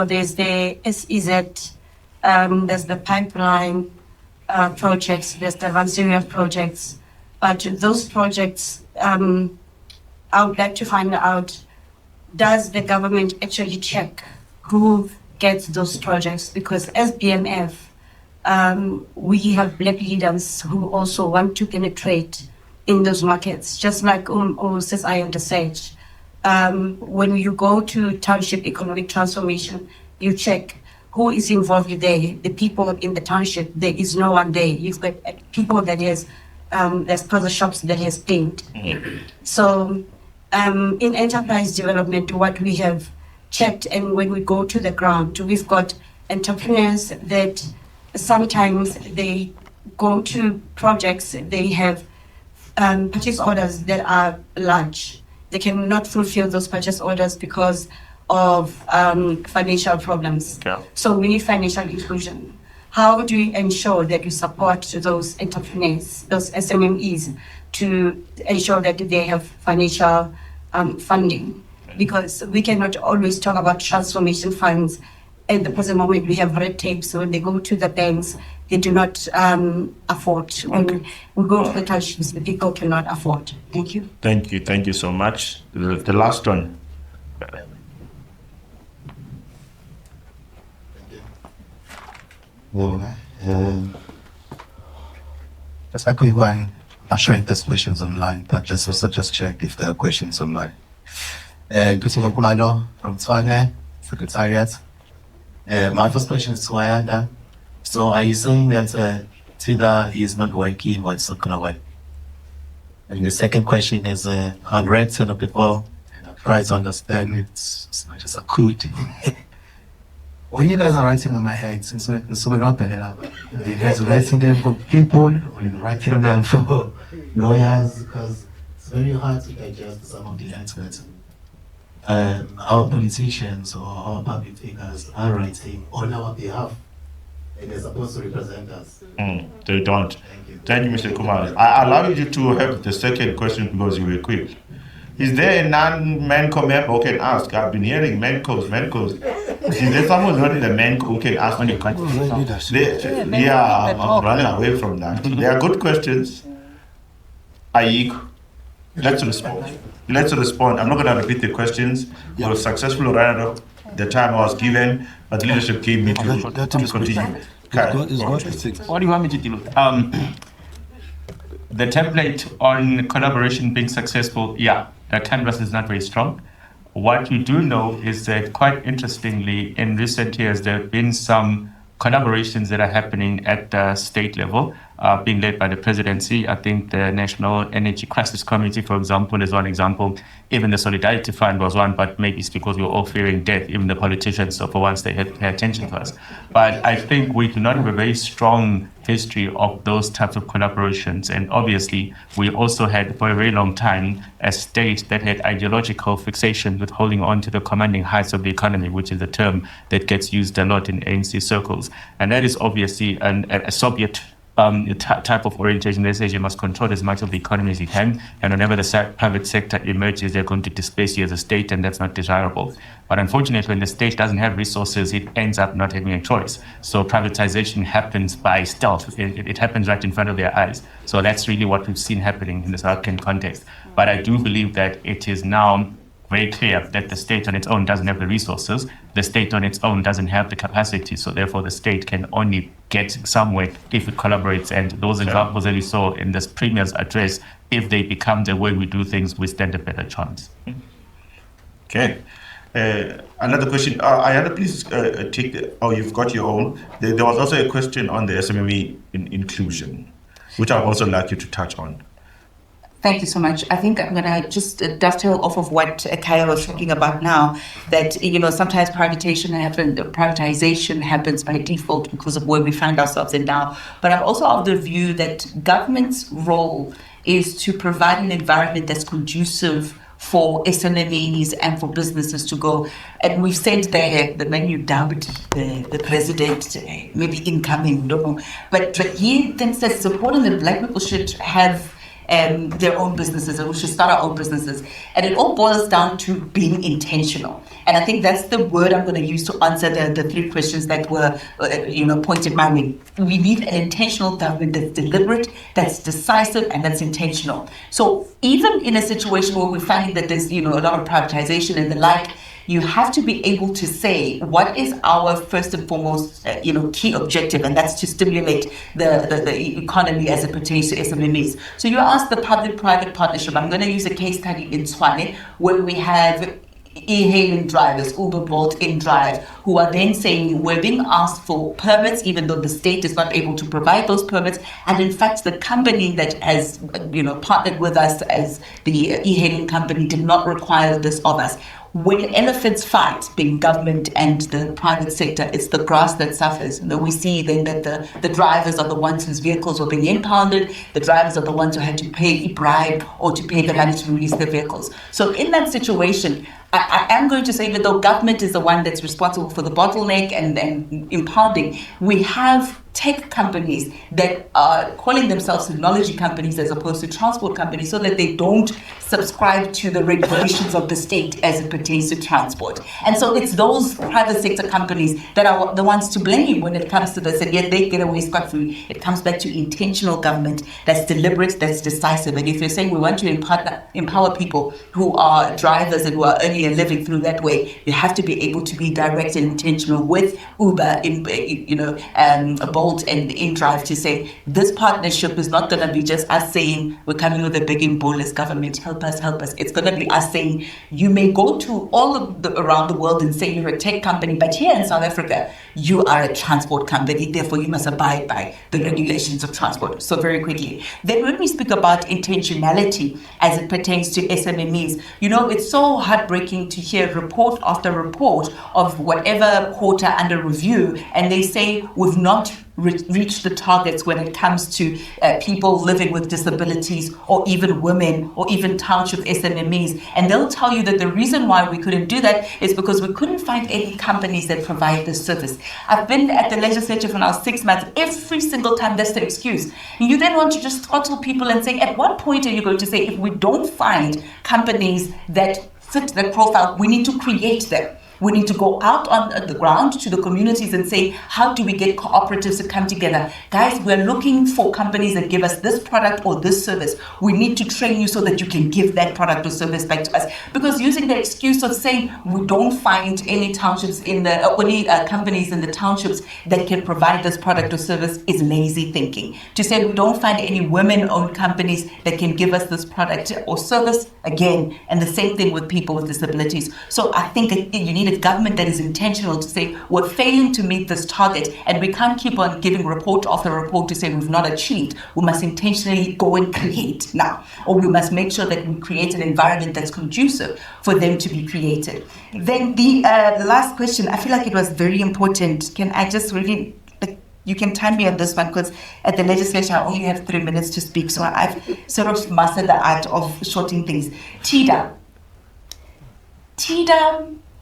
there's the SEZ, there's the pipeline projects, there's the Vanseria projects, but those projects, I would like to find out, does the government actually check who gets those projects? Because as BMF, we have black leaders who also want to penetrate in those markets, just like says I understand. When you go to township economic transformation, you check who is involved there, the people in the township. There is no one there. You've got people that has, there's other shops that has paint. So in enterprise development, what we have checked, and when we go to the ground, we've got entrepreneurs that sometimes they go to projects, they have purchase orders that are large. They cannot fulfill those purchase orders because of financial problems. So we need financial inclusion. How do we ensure that we support those entrepreneurs, those SMEs, to ensure that they have financial funding? Because we cannot always talk about transformation funds. At the present moment, we have red tape, so when they go to the banks, they do not afford. When we go to the townships, the people cannot afford. Thank you. Thank you so much. The last one. Just a quick one. I'm sure if there's questions online, but just check if there are questions online. Good to know from Tswane, Secretariat. My first question is to Ayanda. So are you saying that Twitter is not working or it's not gonna work? And the second question is, I've read to the people and I've tried to understand it's not just a code. When you guys are writing on my head, so we're not picking up. You guys are writing them for people, or you're writing them for lawyers, because it's very hard to digest some of the experts. Our politicians or our public figures are writing on our behalf, and they're supposed to represent us. They don't. Thank you, Mr. Kumar. I allow you to have the second question because you were quick. Is there a non-Manco member who can ask? I've been hearing Mancos. Is there someone not in the Manco who can ask? I'm running away from that. They are good questions. Aik, let's respond. I'm not going to repeat the questions. We were successful right out of the time I was given, but leadership gave me to continue. What do you want me to do? The template on collaboration being successful, the canvas is not very strong. what we do know is that, quite interestingly, in recent years, there have been some collaborations that are happening at the state level, being led by the presidency. I think the National Energy Crisis Committee, for example, is one example. Even the Solidarity Fund was one, but maybe it's because we were all fearing death, even the politicians, so for once they had to pay attention to us. But I think we do not have a very strong history of those types of collaborations. And obviously, we also had, for a very long time, a state that had ideological fixation with holding on to the commanding heights of the economy, which is a term that gets used a lot in ANC circles. And that is obviously a Soviet type of orientation that says you must control as much of the economy as you can, and whenever the private sector emerges, they're going to displace you as a state, and that's not desirable. But unfortunately, when the state doesn't have resources, it ends up not having a choice. So privatization happens by stealth. It happens right in front of their eyes. So that's really what we've seen happening in the South African context. But I do believe that it is now very clear that the state on its own doesn't have the resources. The state on its own doesn't have the capacity. So therefore, the state can only get somewhere if it collaborates. And those examples that we saw in this Premier's address, if they become the way we do things, we stand a better chance. Okay. Another question. Ayana, please take you've got your own. There was also a question on the SMME inclusion, which I'd also like you to touch on. Thank you so much. I think I'm going to just dovetail off of what Kaya was talking about now, that, sometimes privatization happens by default because of where we find ourselves in now. But I'm also of the view that government's role is to provide an environment that's conducive for SMMEs and for businesses to go. And we've said there that when you doubt the president, maybe incoming, don't know, but he thinks that it's important that Black people should have their own businesses, and we should start our own businesses. And it all boils down to being intentional. And I think that's the word I'm going to use to answer the three questions that were, pointed my way. We need an intentional government that's deliberate, that's decisive, and that's intentional. So even in a situation where we're finding that there's, a lot of privatization and the like, you have to be able to say what is our first and foremost, key objective, and that's to stimulate the economy as it pertains to SMMEs. So you asked the public-private partnership. I'm going to use a case study in Tshwane where we have e-hailing drivers, Uber, Bolt, InDrive, who are then saying we're being asked for permits, even though the state is not able to provide those permits. And in fact, the company that has, partnered with us as the e-hailing company did not require this of us. When elephants fight, being government and the private sector, it's the grass that suffers. We see then that the drivers are the ones whose vehicles were being impounded. The drivers are the ones who had to pay a bribe or to pay the money to release their vehicles. So in that situation, I am going to say that though government is the one that's responsible for the bottleneck and impounding, we have tech companies that are calling themselves technology companies as opposed to transport companies, so that they don't subscribe to the regulations of the state as it pertains to transport. And so it's those private sector companies that are the ones to blame when it comes to this, and yet they get away scot-free. It comes back to intentional government that's deliberate, that's decisive. And if you're saying we want to empower people who are drivers and who are earning a living through that way, you have to be able to be direct and intentional with Uber, Bolt and InDrive, to say this partnership is not going to be just us saying we're coming with a big and bold as government, help us. It's going to be us saying you may go to all of around the world and say you're a tech company, but here in South Africa you are a transport company, therefore you must abide by the regulations of transport. So very quickly, then when we speak about intentionality as it pertains to SMMEs, it's so heartbreaking to hear report after report of whatever quarter under review, and they say we've not reach the targets when it comes to people living with disabilities, or even women, or even township SMMEs. And they'll tell you that the reason why we couldn't do that is because we couldn't find any companies that provide this service. I've been at the legislature for now 6 months. Every single time that's the excuse. You then want to just throttle people and say, at what point are you going to say, if we don't find companies that fit the profile, we need to create them? We need to go out on the ground to the communities and say, how do we get cooperatives to come together? Guys, we're looking for companies that give us this product or this service. We need to train you so that you can give that product or service back to us. Because using the excuse of saying we don't find any townships in the, only companies in the townships that can provide this product or service is lazy thinking. To say we don't find any women-owned companies that can give us this product or service, again, and the same thing with people with disabilities. So I think you need a government that is intentional to say we're failing to meet this target, and we can't keep on giving report after report to say we've not achieved. We must intentionally go and create now, or we must make sure that we create an environment that's conducive for them to be created. Then the last question, I feel like it was very important. Can I just really, you can time me on this one, because at the legislature I only have 3 minutes to speak, so I've sort of mastered the art of shorting things. TIDA,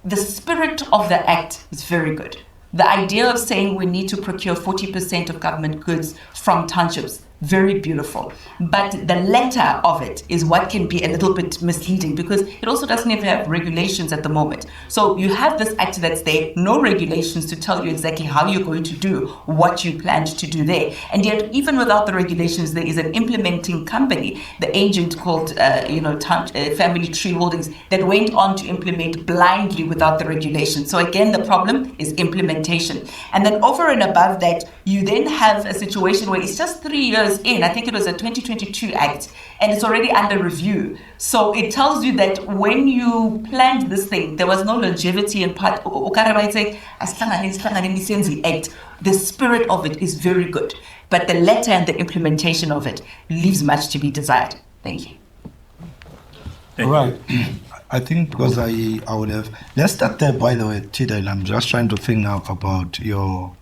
the spirit of the act is very good. The idea of saying we need to procure 40% of government goods from townships, very beautiful. But the letter of it is what can be a little bit misleading, because it also doesn't even have regulations at the moment. So you have this act that's there, no regulations to tell you exactly how you're going to do what you planned to do there. And yet, even without the regulations, there is an implementing company, the agent called Family Tree Holdings, that went on to implement blindly without the regulations. So again, the problem is implementation. And then over and above that, you then have a situation where it's just 3 years in, I think it was a 2022 act, and it's already under review. So it tells you that when you planned this thing, there was no longevity in part. The spirit of it is very good, but the letter and the implementation of it leaves much to be desired. Thank you. All right. I think because I would have, let's start there, by the way, Tida, and I'm just trying to think now about your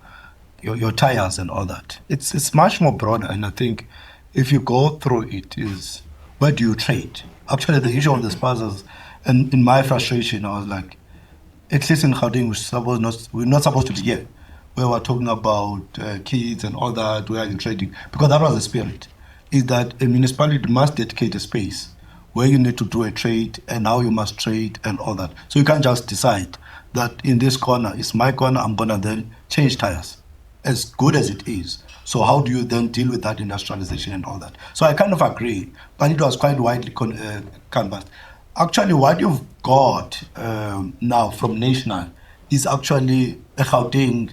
tires and all that. It's much more broader, and I think if you go through it, is where do you trade? Actually, the issue of the sponsors, and in my frustration, I was like, at least in Gauteng, we're not supposed to be here. We were talking about kids and all that, where are you trading? Because that was the spirit, is that a municipality must dedicate a space where you need to do a trade and how you must trade and all that. So you can't just decide that in this corner, it's my corner, I'm gonna then change tires. As good as it is. So how do you then deal with that industrialization and all that? So I kind of agree, but it was quite widely canvassed. Actually, what you've got now from national is actually a Gauteng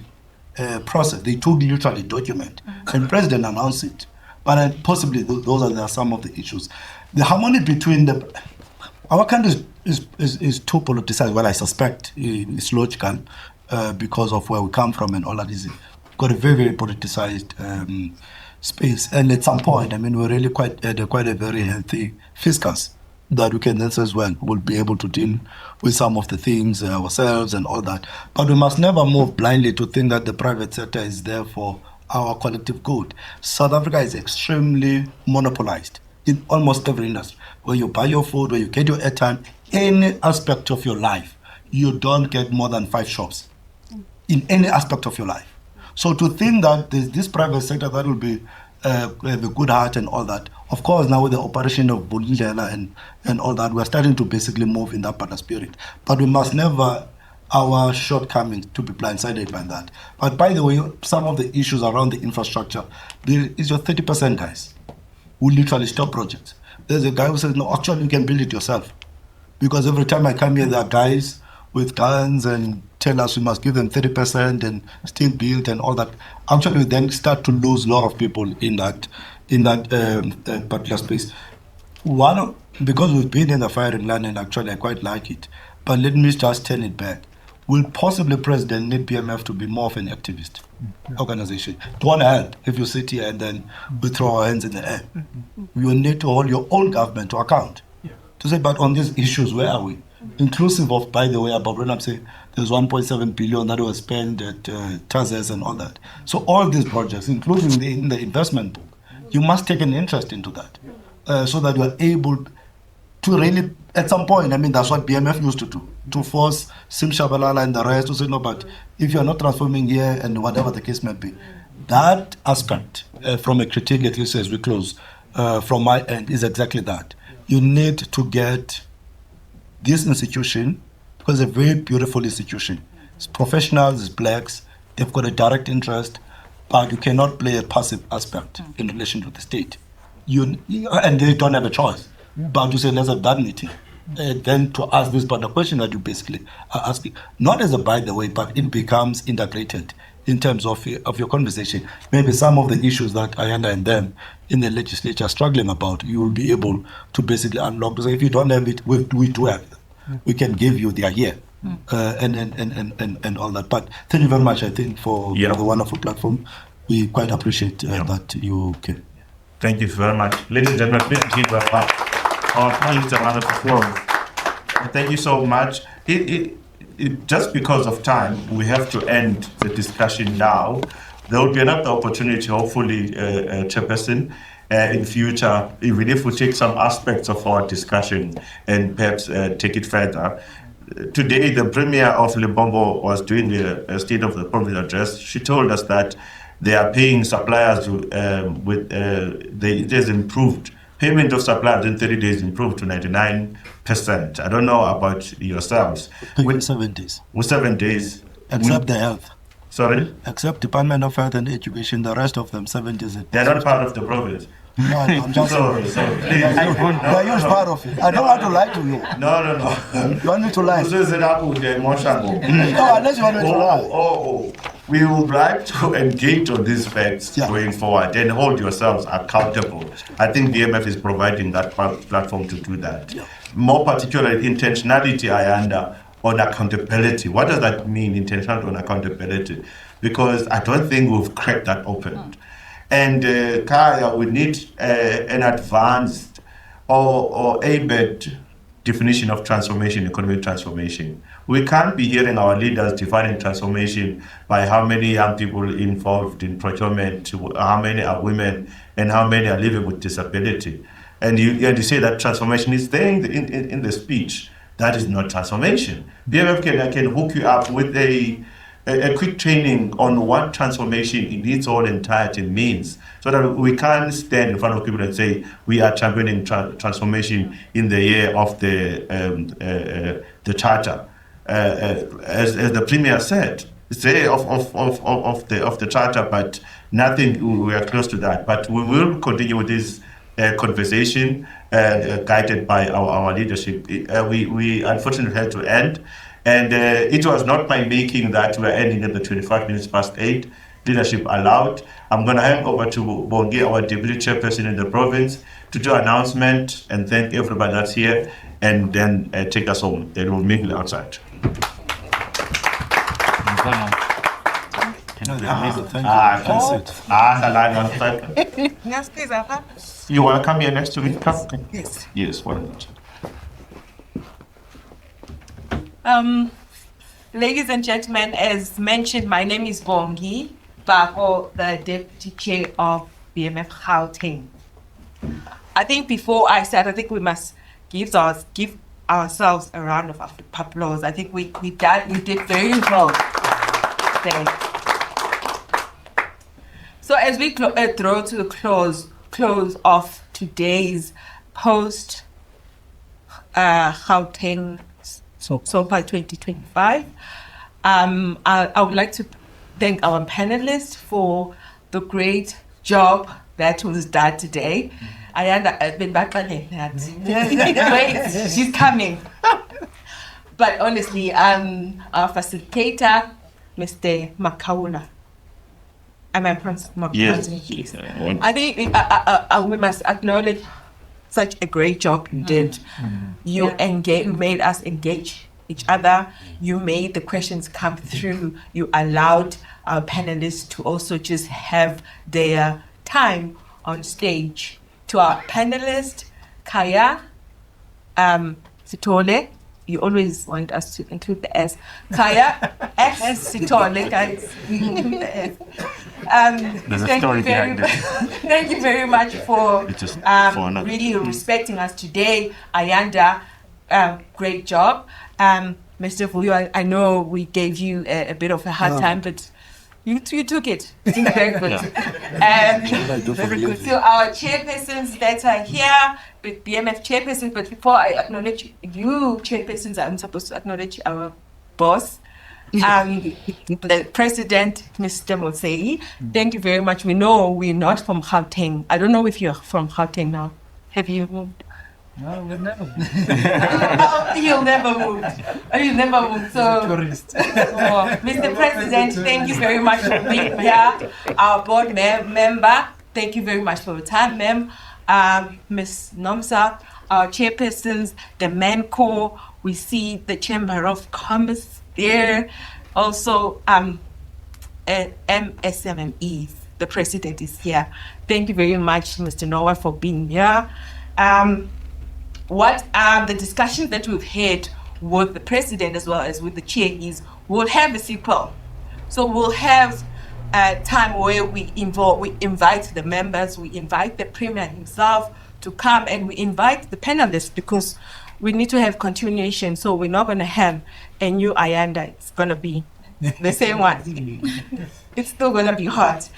process. They took literally document, and President announced it. But possibly those are some of the issues. The harmony between our country is too politicized. Well, I suspect it's logical because of where we come from and all that is. Got a very, very politicized space. And at some point, I mean, we're really quite a very healthy fiscus that we can then as well, we'll be able to deal with some of the things ourselves and all that. But we must never move blindly to think that the private sector is there for our collective good. South Africa is extremely monopolized in almost every industry. Where you buy your food, where you get your airtime, any aspect of your life, you don't get more than 5 shops in any aspect of your life. So to think that there's this private sector that will be have a good heart and all that, of course, now with the operation of Bulindlela and all that, we're starting to basically move in that partner spirit. But we must never our shortcomings to be blindsided by that. But by the way, some of the issues around the infrastructure, there is your 30% guys who literally stop projects. There's a guy who says, no, actually you can build it yourself. Because every time I come here, there are guys with guns and tell us we must give them 30% and still build and all that. Actually, we then start to lose a lot of people in that particular space. Because we've been in the firing line, and actually I quite like it, but let me just turn it back. Will possibly President need BMF to be more of an activist organization? To one hand, if you sit here and then we throw our hands in the air, you will need to hold your own government to account. To say, but on these issues, where are we? Inclusive of, by the way, about when I'm saying there's 1.7 billion that was spent at Tazes and all that. So all these projects, including in the investment book, you must take an interest into that so that you are able to really, at some point, I mean, that's what BMF used to do, to force Sim Shabalala and the rest to say, no, but if you're not transforming here and whatever the case may be, that aspect from a critique, at least as we close, from my end, is exactly that. You need to get this institution because it's a very beautiful institution. It's professionals, it's blacks, they've got a direct interest, but you cannot play a passive aspect in relation to the state. And they don't have a choice but to say, let's have that meeting. Then to ask this, but the question that you basically are asking, not as a by the way, but it becomes integrated in terms of your conversation. Maybe some of the issues that Ayanda and them in the legislature are struggling about, you will be able to basically unlock. So if you don't have it, we do have them. We can give you, they are here. And all that. But thank you very much, I think, for the wonderful platform. We quite appreciate that you came. Thank you very much. Ladies and gentlemen, please give our panelists a round of applause. Thank you so much. Just because of time, we have to end the discussion now. There will be another opportunity, hopefully, Chairperson, in future, even if we take some aspects of our discussion and perhaps take it further. Today, the Premier of Limpopo was doing the State of the Province address. She told us that they are paying suppliers it has improved. Payment of suppliers in 30 days improved to 99%. I don't know about yourselves. With 7 days. With 7 days. Except the health. Sorry? Except Department of Health and Education, the rest of them 7 days. They're not part of the province. No, I'm just sorry. They're a huge part of it. I don't want to lie to you. No. You want me to lie? No, unless you want me to lie. We would like to engage on these facts going forward and hold yourselves accountable. I think BMF is providing that platform to do that. More particularly, intentionality, on accountability. What does that mean, intentionality on accountability? Because I don't think we've cracked that open. And Kaya, we need an advanced or ABED definition of transformation, economic transformation. We can't be hearing our leaders defining transformation by how many young people involved in procurement, how many are women, and how many are living with disability. And you say that transformation is there in the speech. That is not transformation. BMF can hook you up with a quick training on what transformation in its whole entirety means, so that we can stand in front of people and say we are championing transformation in the year of the charter. As the Premier said, it's the year of the charter, but nothing, we are close to that. But we will continue with this conversation guided by our leadership. We unfortunately had to end. And it was not my making that we're ending at the 25 minutes past 8. Leadership allowed. I'm going to hand over to Bongi, our Deputy Chairperson in the province, to do an announcement and thank everybody that's here, and then take us home. Then we'll mingle outside. You want to come here next to me? Yes. Yes, why not? Ladies and gentlemen, as mentioned, my name is Bongi Bako, the Deputy Chair of BMF Gauteng. I think before I start, I think we must give ourselves a round of applause. I think we did very well there. So as we draw to the close of today's post Gauteng SOPA 2025. I would like to thank our panelists for the great job that was done today. I've been back on it. Wait, she's coming. But honestly, our facilitator, Mr. Makaula. Am I pronouncing? Yes. I think we must acknowledge such a great job you did. You made us engage each other. You made the questions come through. You allowed our panelists to also just have their time on stage. To our panelist, Kaya, Sitole, you always want us to include the S. Kaya, S. Sitole, guys. There's a story behind it. Thank you very much for really respecting us today. Ayanda, great job. Mr. Vuyo, I know we gave you a bit of a hard time, but You took it. Very good. Very good. So our chairpersons that are here, with BMF chairpersons, but before I acknowledge you, chairpersons, I'm supposed to acknowledge our boss, the president, Mr. Mosei. Thank you very much. We know we're not from Gauteng. I don't know if you're from Gauteng now. Have you moved? No, we've never moved. You'll never move. You'll never move. So, Mr. President, thank you very much for being here. Our board member, thank you very much for your time, ma'am. Ms. Nomsa, our chairpersons, the MANCO, we see the Chamber of Commerce there. Also, MSME, the president is here. Thank you very much, Mr. Noah, for being here. What the discussions that we've had with the president as well as with the chair is we'll have a sequel. So we'll have a time where we invite the members, we invite the premier himself to come, and we invite the panelists because we need to have continuation. So we're not going to have a new Ayanda. It's going to be the same one. It's still going to be hot.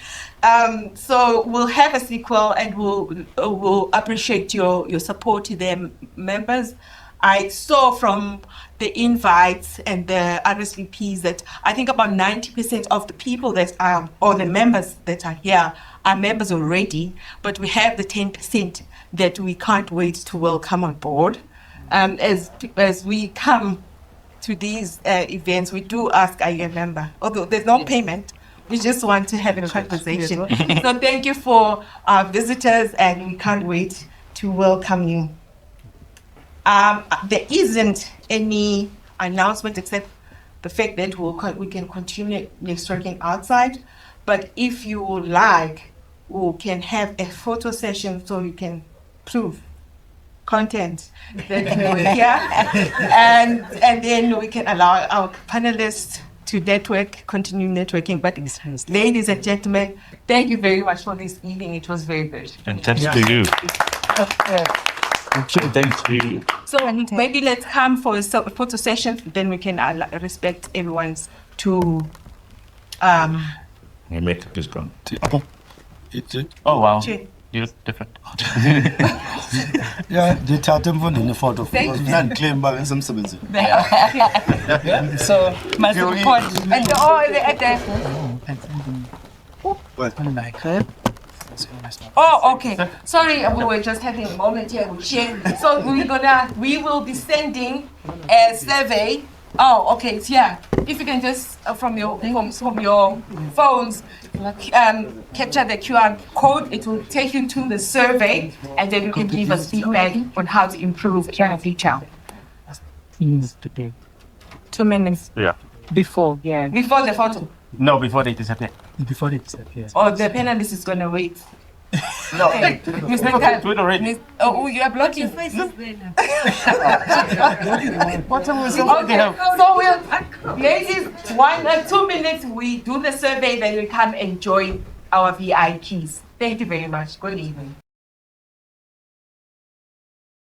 So we'll have a sequel, and we'll appreciate your support to them members. I saw from the invites and the RSVPs that I think about 90% of the people that are, or the members that are here are members already, but we have the 10% that we can't wait to welcome on board. As we come to these events, we do ask, are you a member? Although there's no payment, we just want to have a conversation. So thank you for our visitors, and we can't wait to welcome you. There isn't any announcement except the fact that we can continue networking outside. But if you would like, we can have a photo session so you can prove content that you were here. And then we can allow our panelists to continue networking. But ladies and gentlemen, thank you very much for this evening. It was very good. And thanks to you. Thank you. So maybe let's come for a photo session, then we can respect everyone's to. My makeup is gone. Oh wow, you look different. Yeah, the tatum one in the photo. Claim by some seventy. So must report and Oh, okay. Sorry, we were just having a moment here with share. So we will be sending a survey. Oh, okay, it's here. If you can just from your phones, capture the QR code, it will take you to the survey, and then you can give us feedback on how to improve in the future. 2 minutes. Yeah. Before the photo. No, before they disappear. Before they disappear. Oh, the panelist is gonna wait. No, Mr. do it already. Oh, you are blocking. Your face is there now. Okay, so we'll, ladies, 1 or 2 minutes, we do the survey, then we come enjoy our VIPs. Thank you very much. Good evening.